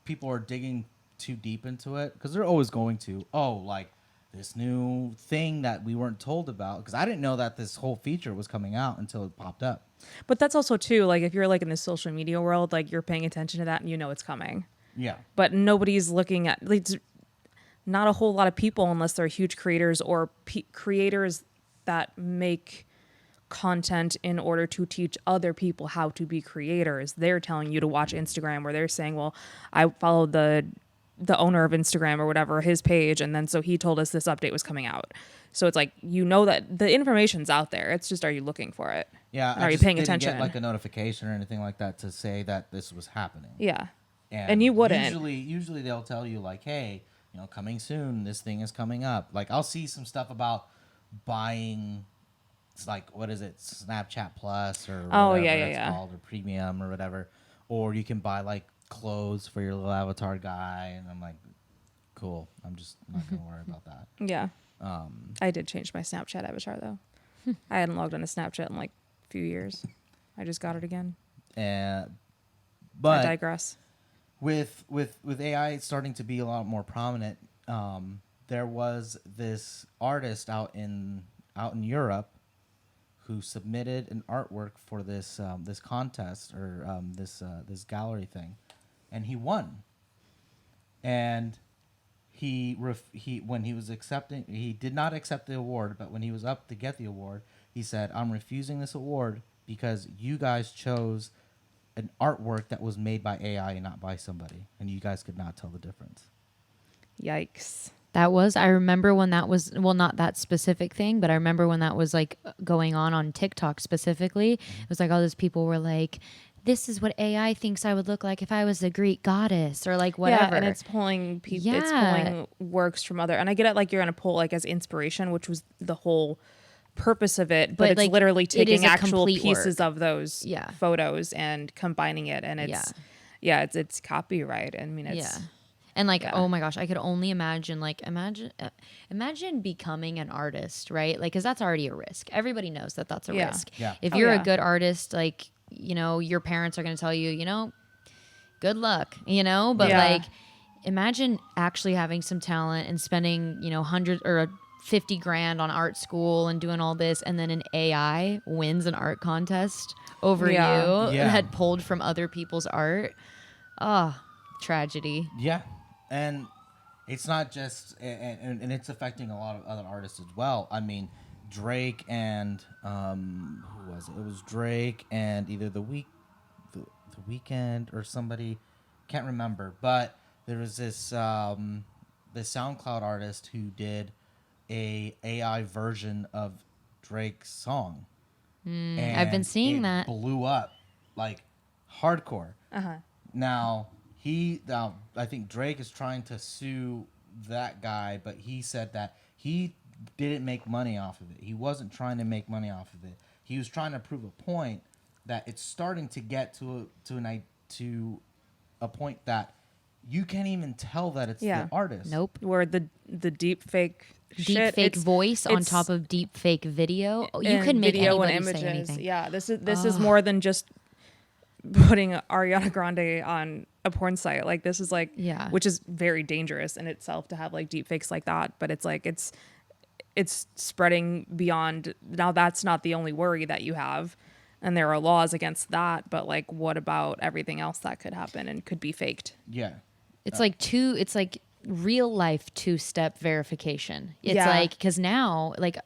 people are digging too deep into it because they're always going to. Oh, like this new thing that we weren't told about, because I didn't know that this whole feature was coming out until it popped up. But that's also too like if you're like in the social media world, like you're paying attention to that and you know it's coming. Yeah. But nobody's looking at like not a whole lot of people unless they're huge creators or creators that make content in order to teach other people how to be creators. They're telling you to watch Instagram, where they're saying, well, I followed the owner of Instagram or whatever, his page, and then so he told us this update was coming out. So it's like, that the information's out there. It's just, are you looking for it? Yeah. And are you paying didn't attention? Get like a notification or anything like that to say that this was happening. Yeah. And you wouldn't. Usually they'll tell you like, hey, coming soon, this thing is coming up. Like I'll see some stuff about buying, it's like, what is it, Snapchat Plus or whatever it's called, or Premium or whatever. Or you can buy like clothes for your little avatar guy, and I'm like, cool. I'm just not gonna worry about that. Yeah. I did change my Snapchat avatar though. I hadn't logged on to Snapchat in like a few years. I just got it again. But I digress. With AI starting to be a lot more prominent, there was this artist out in Europe who submitted an artwork for this this contest or this gallery thing, and he won. And he when he was accepting, he did not accept the award, but when he was up to get the award, he said, "I'm refusing this award because you guys chose an artwork that was made by AI and not by somebody, and you guys could not tell the difference." Yikes. I remember when that was, well, not that specific thing, but I remember when that was like going on TikTok specifically. It was like all those people were like, this is what AI thinks I would look like if I was a Greek goddess or like whatever. Yeah, and it's pulling people. It's Yeah. pulling works from other. And I get it, like you're gonna pull like as inspiration, which was the whole purpose of it. But it's like, literally it taking is a actual complete pieces work. of those Yeah. photos and combining it, and it's it's copyright. I mean, it's And like, oh my gosh, I could only imagine, like, imagine becoming an artist, right? Like, because that's already a risk. Everybody knows that that's a Yeah. risk. Yeah. If Oh, you're yeah. a good artist, like, your parents are going to tell you, good luck, but Yeah. like, imagine actually having some talent and spending, 100 or 50 grand on art school and doing all this, and then an AI wins an art contest over Yeah. you Yeah. that pulled from other people's art. Oh, tragedy. Yeah, and it's not just, and it's affecting a lot of other artists as well. I mean, Drake and who was it? It was Drake and either the Weekend or somebody, can't remember. But there was this this SoundCloud artist who did a AI version of Drake's song. I've been seeing it that. blew up like hardcore. Uh-huh. Now I think Drake is trying to sue that guy, but he said that he didn't make money off of it. He wasn't trying to make money off of it. He was trying to prove a point that it's starting to get to a point that you can't even tell that it's Yeah. the artist. Nope. Where the deep fake Deep shit, fake it's- voice on it's- top of deep fake video. You and could make video and anybody images. say anything. Yeah, this is more than just putting Ariana Grande on a porn site. Like this is like, Yeah. which is very dangerous in itself to have like deep fakes like that. But it's like it's spreading beyond. Now that's not the only worry that you have, and there are laws against that. But like, what about everything else that could happen and could be faked? Yeah. It's like real life 2-step verification. It's Yeah. like, because now, like,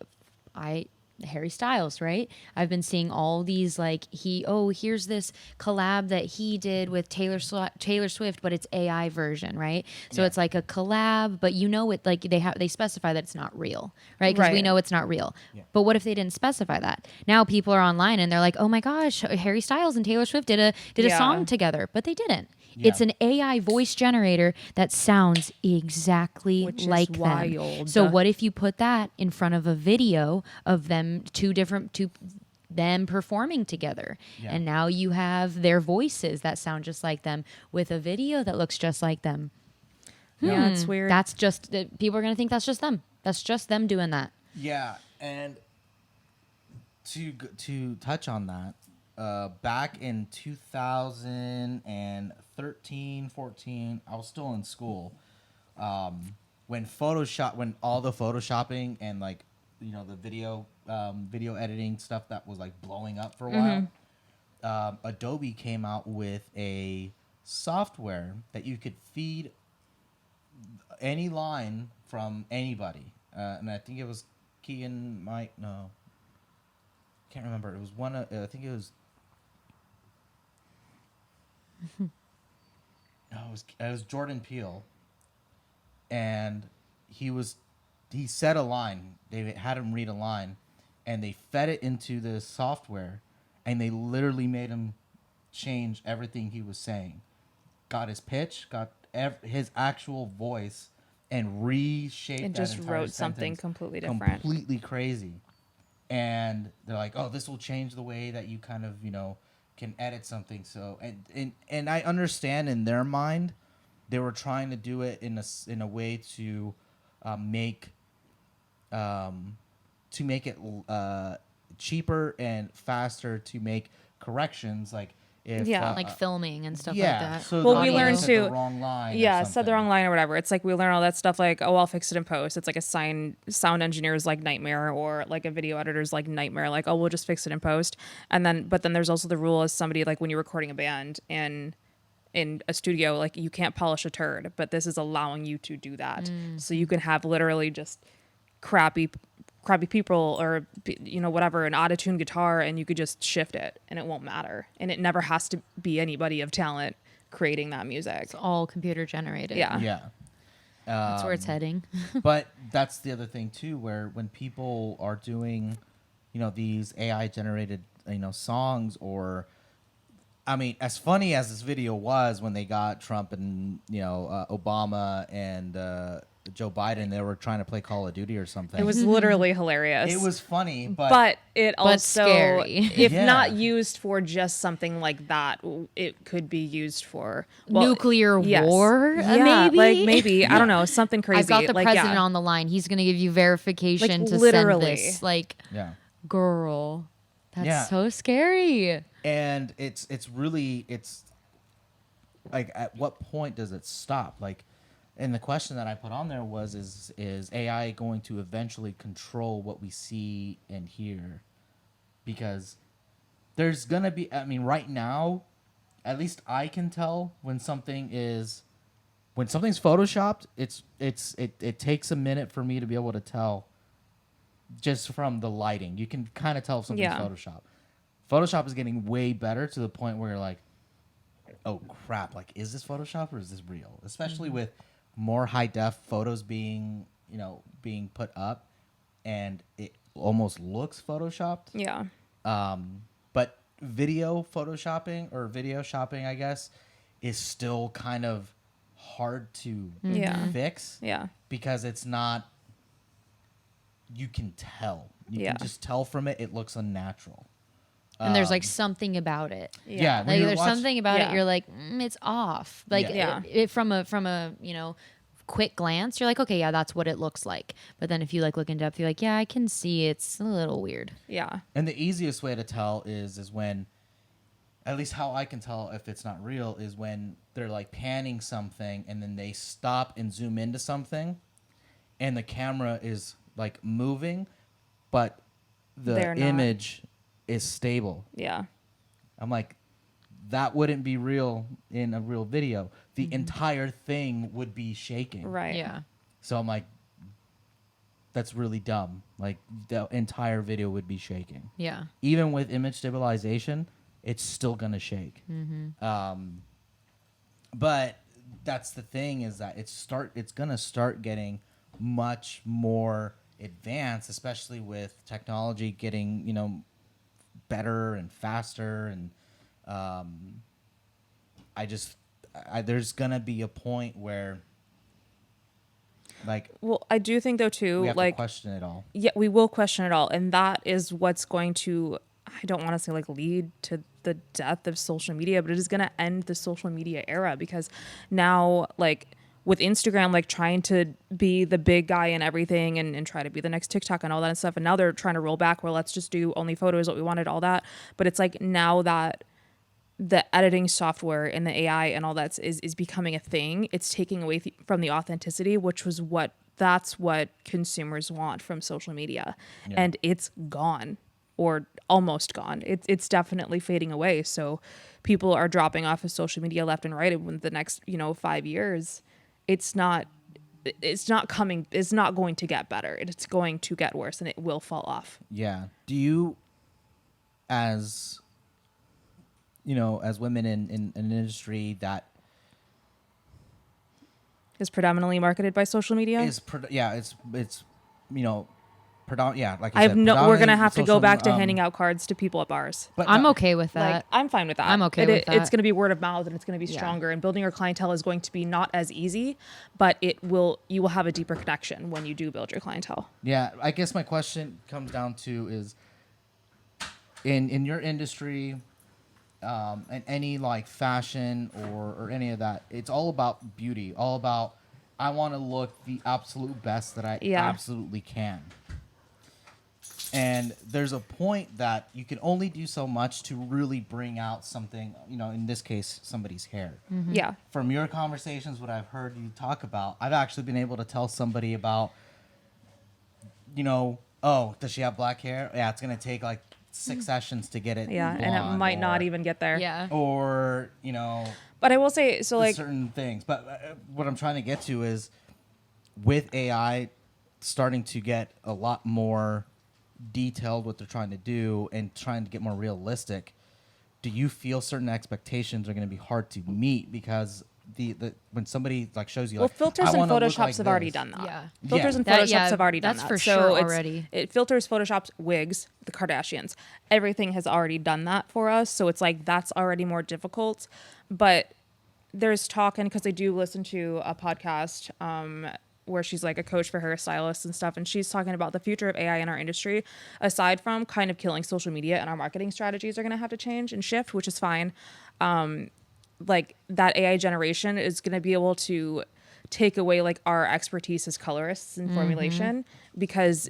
Harry Styles, right? I've been seeing all these like here's this collab that he did with Taylor Swift, but it's AI version, right? So Yeah. it's like a collab, but it like they specify that it's not real, right? Because we Right. know it's not real. Yeah. But what if they didn't specify that? Now people are online and they're like, oh my gosh, Harry Styles and Taylor Swift did a Yeah. song together, but they didn't. Yeah. It's an AI voice generator that sounds exactly Which is like them. wild. So what if you put that in front of a video of them them performing together, Yeah. and now you have their voices that sound just like them with a video that looks just like them. Yeah, it's weird. That's just people are gonna think that's just them. That's just them doing that. Yeah, and to touch on that, back in 2013, 14, I was still in school. When all the photoshopping and like the video editing stuff that was like blowing up for a while, Adobe came out with a software that you could feed any line from anybody, and I think it was Keegan Mike. No, can't remember. It was one. I think it was. No, it was Jordan Peele, and he said a line. They had him read a line, and they fed it into the software, and they literally made him change everything he was saying. Got his pitch, got his actual voice, and reshaped And that just entire wrote something sentence. completely different. Completely crazy. And they're like, "Oh, this will change the way that you kind of, can edit something." So, and I understand in their mind, they were trying to do it in a way to make it cheaper and faster to make corrections, like if Like filming and stuff yeah, like that. so Well, the we audience learned said to- the wrong line. or Yeah, said the something. wrong line or whatever. It's like we learn all that stuff like, oh, I'll fix it in post. It's like a sound engineer's like nightmare, or like a video editor's like nightmare. Like, oh, we'll just fix it in post. But then there's also the rule as somebody like when you're recording a band in a studio, like you can't polish a turd, but this is allowing you to do that. So you can have literally just crappy people or whatever, an auto-tune guitar, and you could just shift it and it won't matter, and it never has to be anybody of talent creating that music. It's all computer generated. Yeah. Yeah. That's where it's heading. But that's the other thing too, where when people are doing, these AI generated, songs, or, I mean, as funny as this video was when they got Trump and Obama and Joe Biden, they were trying to play Call of Duty or something. It was literally hilarious. It was funny, but it also, scary. if Yeah. not used for just something like that, it could be used for Nuclear yes. war, Yeah, maybe? like maybe I don't know, something crazy. I've got the like, president yeah. on the line. He's going to give you verification Like, to literally. send this. Like, yeah. girl, that's Yeah. so scary. And it's like, at what point does it stop? Like, and the question that I put on there was, is AI going to eventually control what we see and hear? Because there's gonna be, I mean, right now, at least I can tell when something's photoshopped. It takes a minute for me to be able to tell just from the lighting. You can kind of tell if something's Yeah. Photoshop. Photoshop is getting way better to the point where you're like, oh crap, like, is this Photoshop or is this real? Especially with more high def photos being put up, and it almost looks photoshopped. Yeah. But video photoshopping or video shopping, I guess, is still kind of hard to Yeah. fix. Yeah. Because it's not, you can tell. You Yeah. can just tell from it. It looks unnatural. And there's like something about it. Yeah, when Like you there's watch- something about Yeah. it. You're like, it's off. Like Yeah. it from a quick glance, you're like, okay, yeah, that's what it looks like. But then if you like look in depth, you're like, yeah, I can see it's a little weird. Yeah. And the easiest way to tell is when, at least how I can tell if it's not real, is when they're like panning something and then they stop and zoom into something, and the camera is like moving, but the They're not. image is stable. Yeah. I'm like, that wouldn't be real in a real video. The entire thing would be shaking. Right. Yeah. So I'm like, that's really dumb. Like, the entire video would be shaking. Yeah. Even with image stabilization, it's still gonna shake. But that's the thing, is that it's gonna start getting much more advanced, especially with technology getting better and faster, and there's gonna be a point where, like, Well, I do think though we too, have like to question it all. yeah, we will question it all, and that is what's going to, I don't want to say like lead to the death of social media, but it is going to end the social media era, because now, like with Instagram, like trying to be the big guy and everything, and try to be the next TikTok and all that and stuff, and now they're trying to roll back where let's just do only photos, what we wanted, all that. But it's like now that the editing software and the AI and all that is becoming a thing, it's taking away from the authenticity, which was that's what consumers want from social media. Yeah. And it's gone, or almost gone. It's definitely fading away. So people are dropping off of social media left and right. In the next 5 years, it's not going to get better. It's going to get worse, and it will fall off. Yeah. Do you, as as women in an industry that Is predominantly marketed by social media. it's like I have no. We're gonna have to go social, back to handing out cards to people at bars. But I'm no, okay with that. Like, I'm fine with that. I'm okay with that. It's going to be word of mouth, and it's going to be Yeah. stronger. And building your clientele is going to be not as easy, but you will have a deeper connection when you do build your clientele. Yeah, I guess my question comes down to is, in your industry, and any like fashion or any of that, it's all about beauty, all about, I want to look the absolute best that I Yeah. absolutely can. And there's a point that you can only do so much to really bring out something, in this case, somebody's hair. Yeah. From your conversations, what I've heard you talk about, I've actually been able to tell somebody about, oh, does she have black hair? Yeah, it's going to take like 6 sessions to get it Yeah. And blonde, it might not or- even get there. yeah. Or, But I will say, so like, certain things. But what I'm trying to get to is, with AI starting to get a lot more detailed what they're trying to do and trying to get more realistic, do you feel certain expectations are going to be hard to meet? Because the when somebody like shows you, well, like, filters I and wanna look Photoshops like have already this. done that. Yeah. Filters Yeah. and That- Photoshops yeah, have already done that's that. for So sure it's- already. It filters, Photoshops, wigs, the Kardashians. Everything has already done that for us. So it's like that's already more difficult. But there's talking, because I do listen to a podcast where she's like a coach for hairstylists and stuff, and she's talking about the future of AI in our industry, aside from kind of killing social media, and our marketing strategies are going to have to change and shift, which is fine. Like that AI generation is going to be able to take away like our expertise as colorists in formulation, because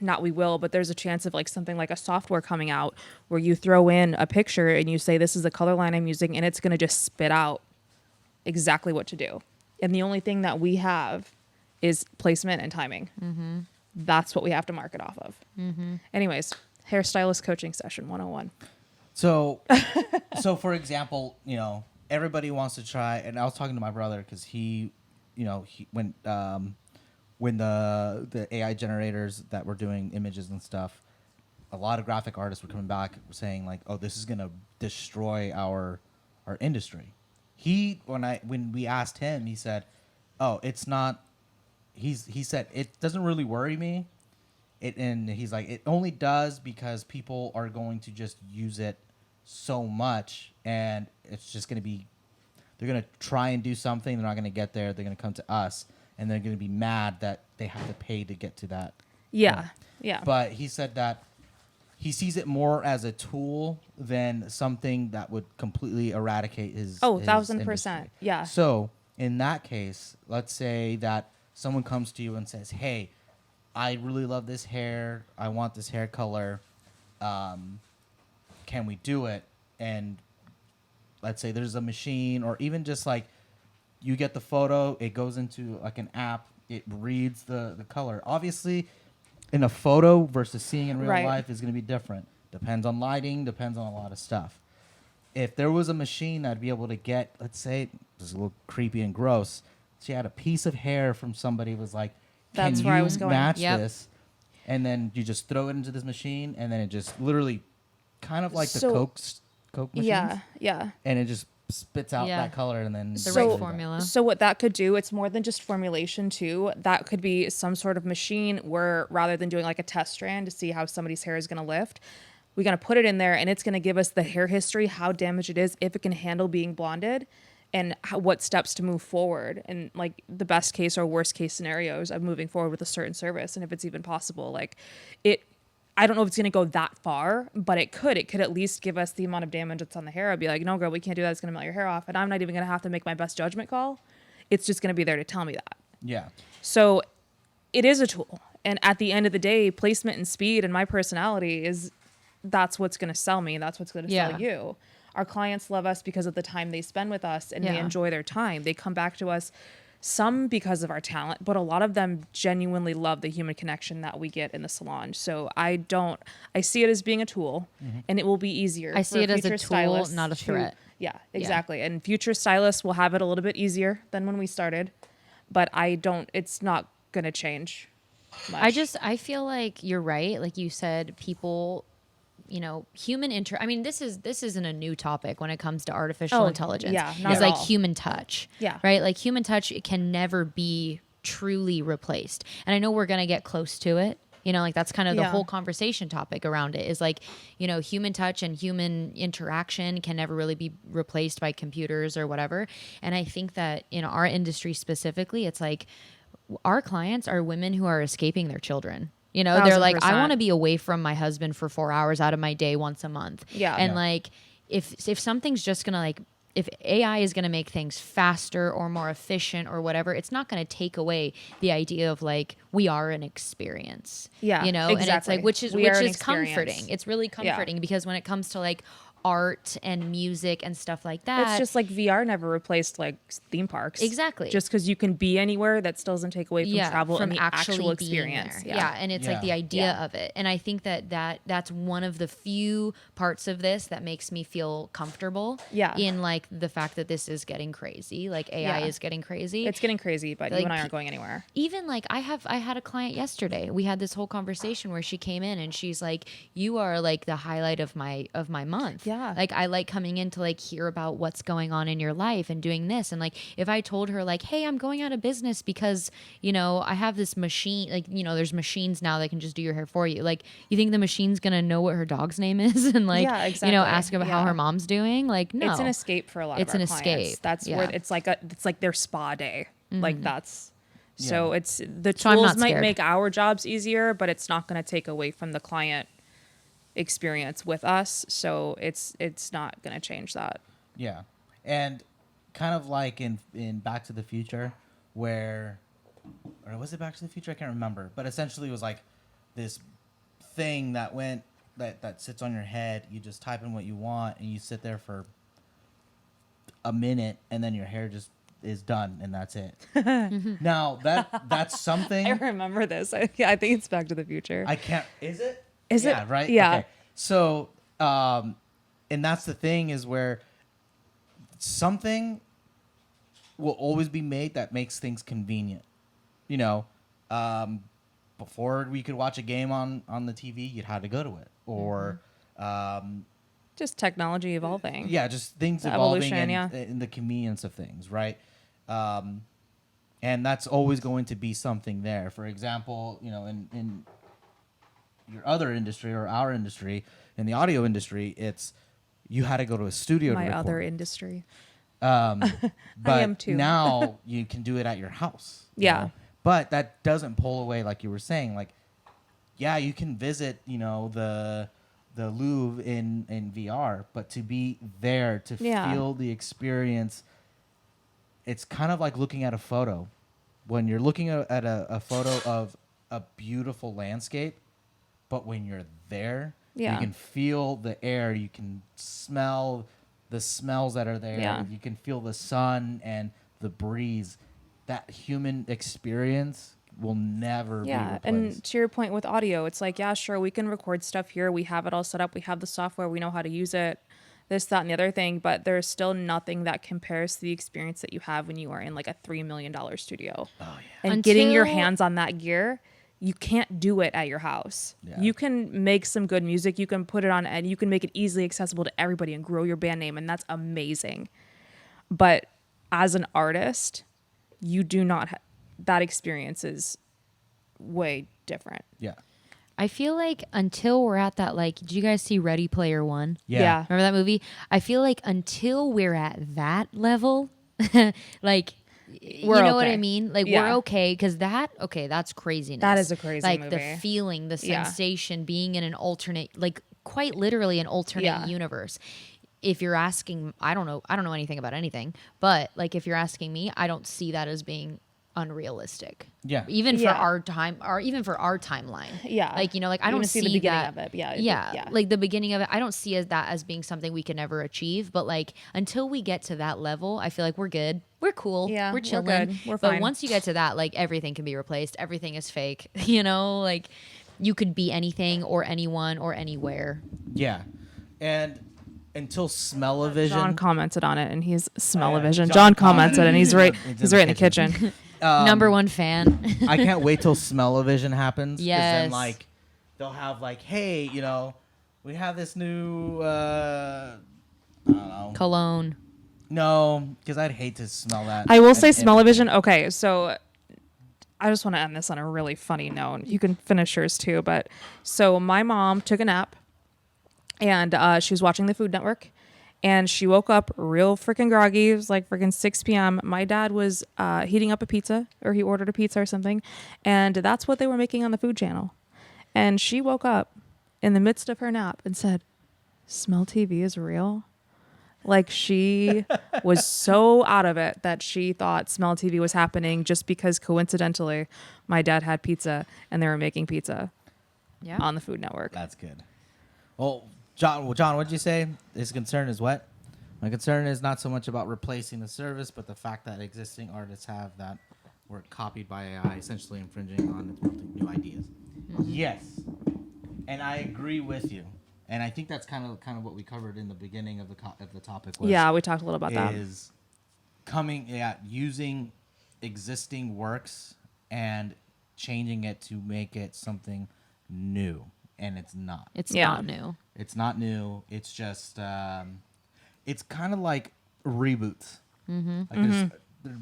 but there's a chance of like something like a software coming out where you throw in a picture and you say, this is the color line I'm using, and it's going to just spit out exactly what to do. And the only thing that we have is placement and timing. That's what we have to market off of. Anyways, hairstylist coaching session 101. So, for example, everybody wants to try, and I was talking to my brother because when the AI generators that were doing images and stuff, a lot of graphic artists were coming back saying like, "Oh, this is gonna destroy our industry." When we asked him, he said, "Oh, it's not." He said it doesn't really worry me. And he's like, it only does because people are going to just use it so much, and it's just going to be, they're going to try and do something, they're not going to get there, they're going to come to us, and they're going to be mad that they have to pay to get to that. Yeah. Yeah. But he said that he sees it more as a tool than something that would completely eradicate his. Oh, his 1000%. industry. Yeah. So in that case, let's say that someone comes to you and says, "Hey, I really love this hair. I want this hair color. Can we do it?" And let's say there's a machine, or even just like you get the photo, it goes into like an app, it reads the color. Obviously, in a photo versus seeing in real Right. life is going to be different. Depends on lighting, depends on a lot of stuff. If there was a machine that'd be able to get, let's say, this is a little creepy and gross, she had a piece of hair from somebody, was like, can That's you where I was going. match Yep. this? And then you just throw it into this machine, and then it just literally, kind of like the Coke machines, Yeah. and it just spits out Yeah. that color, and then The So- right does that. formula. So what that could do, it's more than just formulation too. That could be some sort of machine where rather than doing like a test strand to see how somebody's hair is going to lift, we're going to put it in there and it's going to give us the hair history, how damaged it is, if it can handle being blonded, and what steps to move forward, and like the best case or worst case scenarios of moving forward with a certain service, and if it's even possible. Like it, I don't know if it's going to go that far, but it could. It could at least give us the amount of damage that's on the hair. I'd be like, no, girl, we can't do that. It's going to melt your hair off. And I'm not even going to have to make my best judgment call. It's just going to be there to tell me that. Yeah. So it is a tool. And at the end of the day, placement and speed and my personality is that's what's going to sell me. That's what's going to Yeah. sell you. Our clients love us because of the time they spend with us and they Yeah. enjoy their time. They come back to us, some because of our talent, but a lot of them genuinely love the human connection that we get in the salon. So I see it as being a tool, and it will be easier. I see for it as a future tool, stylists not a threat. Yeah, exactly. And future stylists will have it a little bit easier than when we started, but it's not going to change much. I feel like you're right. Like you said, people, I mean, this isn't a new topic when it comes to artificial Oh, intelligence. yeah, not It's at like all. human touch. Yeah. Right? Like human touch, it can never be truly replaced. And I know we're going to get close to it. Like that's kind of the Yeah. whole conversation topic around it is like, human touch and human interaction can never really be replaced by computers or whatever. And I think that in our industry specifically, it's like our clients are women who are escaping their children. They're like, I 1000%. want to be away from my husband for 4 hours out of my day once a month. Yeah. And Yeah. like, if something's just going to like, if AI is going to make things faster or more efficient or whatever, it's not going to take away the idea of like, we are an experience. Yeah, And it's exactly. like, which is We are an comforting. experience. It's really comforting because when it comes to like art and music and stuff like that, It's just like VR never replaced like theme parks. Exactly. Just because you can be anywhere, that still doesn't take away from travel and the actual being experience. there. Yeah. And it's like the Yeah. idea Yeah. of it. And I think that's one of the few parts of this that makes me feel comfortable. Yeah. In like the fact that this is getting crazy, like AI Yeah. is getting crazy. It's getting crazy, but Like, you and I aren't going anywhere. Even like I had a client yesterday. We had this whole conversation where she came in and she's like, "You are like the highlight of my month." Yeah. Like I like coming in to like hear about what's going on in your life and doing this. And like if I told her like, "Hey, I'm going out of business because, I have this machine, like, there's machines now that can just do your hair for you." Like, you think the machine's going to know what her dog's name is and like, Yeah, exactly. ask about how Yeah. her mom's doing? Like, no. It's an escape for a lot It's of our an clients. escape. That's Yeah. where it's like their spa day. Like that's so Yeah. it's the So I'm tools not might scared. make our jobs easier, but it's not going to take away from the client experience with us. So it's not going to change that. Yeah, and kind of like in Back to the Future, or was it Back to the Future? I can't remember, but essentially it was like this thing that sits on your head. You just type in what you want, and you sit there for a minute, and then your hair just is done, and that's it. Now that's something I remember this. I think it's Back to the Future. I can't. Is it? Is it? Yeah, right. Yeah. Okay. So, and that's the thing is where something will always be made that makes things convenient. Before we could watch a game on the TV, you'd have to go to it, or Just technology evolving. yeah, just things The evolving evolution, and, yeah. and the convenience of things, right? And that's always going to be something there. For example, in your other industry or our industry, in the audio industry, it's you had to go to a studio to My record. other industry. But am too. now you can do it at your house. Yeah. But that doesn't pull away, like you were saying. Like, yeah, you can visit, the the Louvre in VR, but to be there to Yeah. feel the experience, it's kind of like looking at a photo. When you're looking at a photo of a beautiful landscape, but when you're there, you Yeah. can feel the air, you can smell the smells that are there, Yeah. you can feel the sun and the breeze. That human experience will never be Yeah, replaced. and to your point with audio, it's like, yeah, sure, we can record stuff here. We have it all set up. We have the software. We know how to use it, this, that, and the other thing. But there's still nothing that compares to the experience that you have when you are in like a $3 million studio. Oh yeah. And getting your Until- hands on that gear, you can't do it at your house. Yeah. You can make some good music. You can put it on and you can make it easily accessible to everybody and grow your band name. And that's amazing. But as an artist, you do not, that experience is way different. Yeah. I feel like until we're at that, like, did you guys see Ready Player One? Yeah. Remember that movie? I feel like until we're at that level, like, We're you know what okay. I mean? Like, Yeah. we're okay because that's craziness. That is a crazy like movie. the feeling, the Yeah. sensation, being in an alternate, like quite literally an alternate Yeah. universe. If you're asking, I don't know anything about anything, but like if you're asking me, I don't see that as being unrealistic. Yeah. Even for Yeah. our time, or even for our timeline. Yeah. Like, you know, like I You don't wanna see see the beginning that, of it, but yeah, yeah. Like the beginning of it, I don't see that as being something we can never achieve. But like until we get to that level, I feel like we're good. We're cool. Yeah, We're we're chilling. good. We're but fine. once you get to that, like everything can be replaced. Everything is fake. You know, like you could be anything or anyone or anywhere. Yeah. And until smell-o-vision. John commented on it, and he's smell-o-vision. John John commented, and he's right. It's He's in right the in the kitchen. Number one fan. I can't wait till smell-o-vision happens. 'Cause then, Yes. like, they'll have, like, hey, you know, we have this new, I don't know. Cologne. No, because I'd hate to smell that. I will say And- smell-o-vision. Okay, so I just want to end this on a really funny note. You can finish yours too, but so my mom took a nap, and she was watching the Food Network, and she woke up real freaking groggy. It was like freaking 6 p.m. My dad was heating up a pizza, or he ordered a pizza or something, and that's what they were making on the Food Channel. And she woke up in the midst of her nap and said, "Smell TV is real." Like she was so out of it that she thought Smell TV was happening just because coincidentally my dad had pizza and they were making pizza Yeah. on the Food Network. That's good. Well, John, what did you say? His concern is what? My concern is not so much about replacing the service, but the fact that existing artists have that work copied by AI, essentially infringing on its new ideas. Yes, and I agree with you. And I think that's kind of what we covered in the beginning of the topic. Was, Yeah, we talked a little about that. is using existing works and changing it to make it something new, and it's not. It's Yeah. not new. It's not new. It's just it's kind of like reboots. Like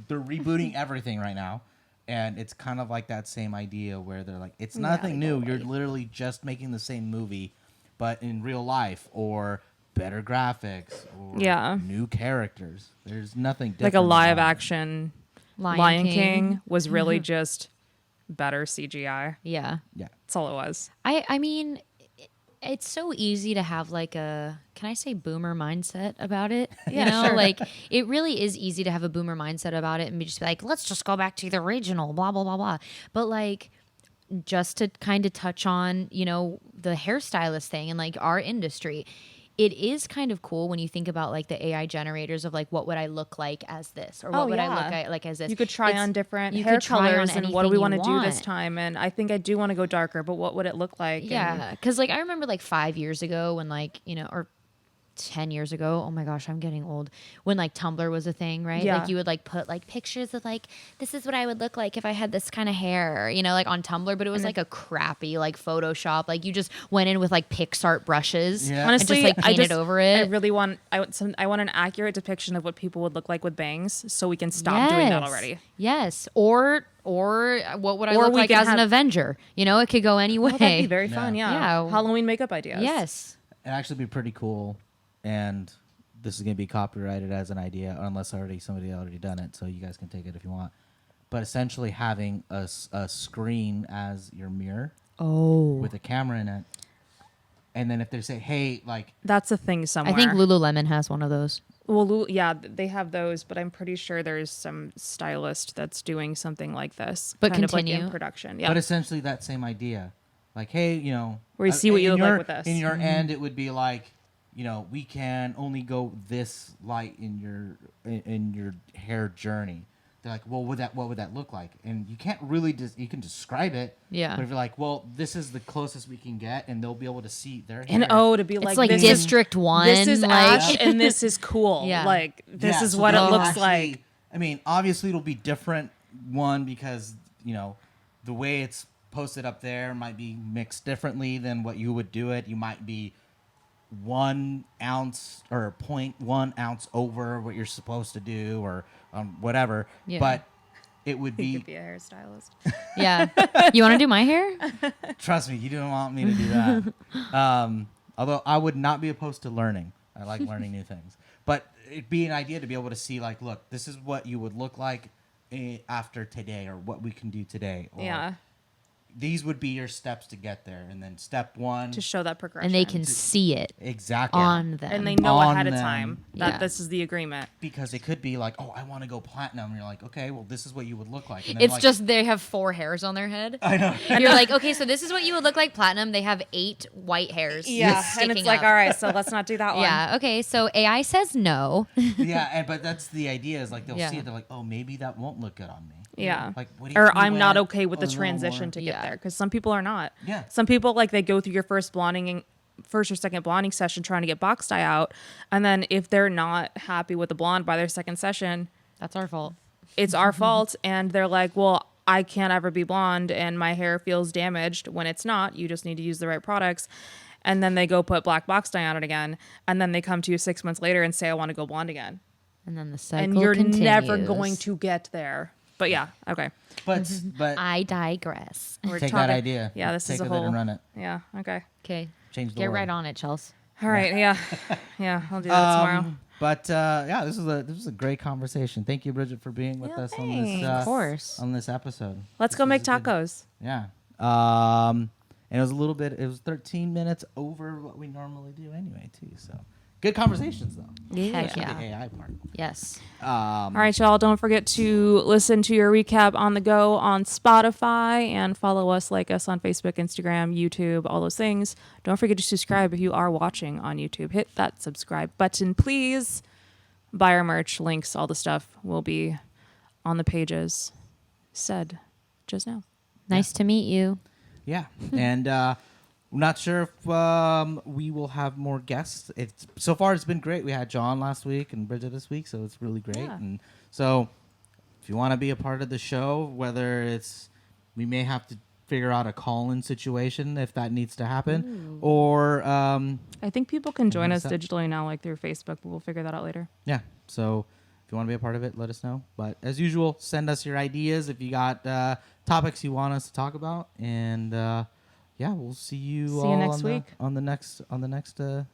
they're rebooting everything right now, and it's kind of like that same idea where they're like, it's nothing new. You're literally just making the same movie, but in real life, or better graphics, or Yeah. new characters. There's nothing different. Like a live about it. action Lion Lion King. King was really just better CGI. Yeah. Yeah. That's all it was. I mean, it's so easy to have like a, can I say boomer mindset about it? You Yeah, know, sure. like it really is easy to have a boomer mindset about it and just be like, let's just go back to the original, blah, blah, blah, blah. But like, just to kind of touch on, you know, the hairstylist thing and like our industry, it is kind of cool when you think about like the AI generators of like, what would I look like as this? Or what Oh, would I yeah. look like as this? You could try It's- on different you hair could try on colors and what do we anything want you to do this want. time. And I think I do want to go darker, but what would it look like? Yeah, because like I remember like 5 years ago when like, you know, or 10 years ago, oh my gosh, I'm getting old, when like Tumblr was a thing, right? Yeah. Like you would like put like pictures of like, this is what I would look like if I had this kind of hair, you know, like on Tumblr, but it was like a crappy like Photoshop, like you just went in with like PixArt brushes Yeah. and Honestly, just like I painted over it. I really want I want an accurate depiction of what people would look like with bangs, so we can stop doing that Yes. already. Yes, or what would I Or look we like can as an have- Avenger? You know, it could go any way. Oh, that'd be very fun. Yeah. Yeah. Yeah. Halloween makeup ideas. Yes. It'd actually be pretty cool, and this is gonna be copyrighted as an idea, unless somebody already done it. So you guys can take it if you want. But essentially, having a screen as your mirror Oh. with a camera in it, And then if they say, hey, like, That's a thing somewhere. I think Lululemon has one of those. Well, yeah, they have those, but I'm pretty sure there's some stylist that's doing something like this. But kind of like continue. in production. Yeah. but essentially that same idea. Like, hey, Where you see what you in look like your- with this. In your end, it would be like, we can only go this light in your hair journey. They're like, well, what would that look like? And you can't really you can describe it. Yeah. But if you're like, well, this is the closest we can get, and they'll be able to see their hair. and to be like, It's like this District 1. This is like, ash, and this is cool. Yeah. Like this Yeah, is so what it they'll looks actually- like. I mean, obviously it'll be different. One, because the way it's posted up there might be mixed differently than what you would do it. You might be 1 ounce or 0.1 ounce over what you're supposed to do, or whatever. Yeah. But it would You be. could be a hairstylist. Yeah. You want to do my hair? Trust me, you don't want me to do that. Although I would not be opposed to learning. I like learning new things. But it'd be an idea to be able to see, like, look, this is what you would look like after today, or what we can do today. Or Yeah. these would be your steps to get there. And then step 1. To show that progression. And they can see it Exactly. on them. And they know On ahead of them. time that Yeah. this is the agreement. Because it could be like, oh, I want to go platinum. And you're like, okay, well, this is what you would look like. And then It's like, just they have 4 hairs on their head. I know. You're like, okay, so this is what you would look like platinum. They have 8 white hairs. And sticking it's like, up. all right, so let's not do that one. Yeah. Okay. So AI says no. Yeah, but that's the idea, is like they'll Yeah. see it. They're like, oh, maybe that won't look good on me. Yeah. Like, what do you Or think I'm not when okay with a the little transition more- to get Yeah. there, because some people are not. Yeah. Some people, like, they go through your first or second blonding session trying to get box dye out, and then if they're not happy with the blonde by their second session, That's our fault. it's our fault. And they're like, well, I can't ever be blonde and my hair feels damaged, when it's not. You just need to use the right products. And then they go put black box dye on it again, and then they come to you 6 months later and say, I want to go blonde again. And then the cycle And you're continues. never going to get there. But yeah, okay. But I digress. We're take talking- that idea. Yeah, this take is a it whole. and run it. Yeah, okay. Okay. Change the Get world. right on it, Chels. All right, yeah. Yeah, I'll do that tomorrow. But yeah, this was a great conversation. Thank you, Bridget, for being with Yeah, us on this. thanks. Of course. On this episode. Let's This go was make a good- tacos. Yeah. And it was a little bit. It was 13 minutes over what we normally do anyway, too. So good conversations, though. Heck Especially yeah. The AI part. Yes. All right, y'all. Don't forget to listen to your recap on the go on Spotify, and follow us, like us on Facebook, Instagram, YouTube, all those things. Don't forget to subscribe if you are watching on YouTube. Hit that subscribe button, please. Buy our merch, links, all the stuff will be on the pages said just now. Nice to meet you. Yeah, and I'm not sure if we will have more guests. So far it's been great. We had John last week and Bridget this week, so it's really great. Yeah. And so, if you want to be a part of the show, whether it's we may have to figure out a call-in situation if that needs to happen, or I think people can join us What's that? digitally now, like through Facebook, but we'll figure that out later. yeah. So if you want to be a part of it, let us know. But as usual, send us your ideas if you got topics you want us to talk about, and yeah, we'll see you See you all next on week. The next episode.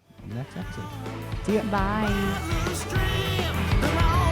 Bye. Stream,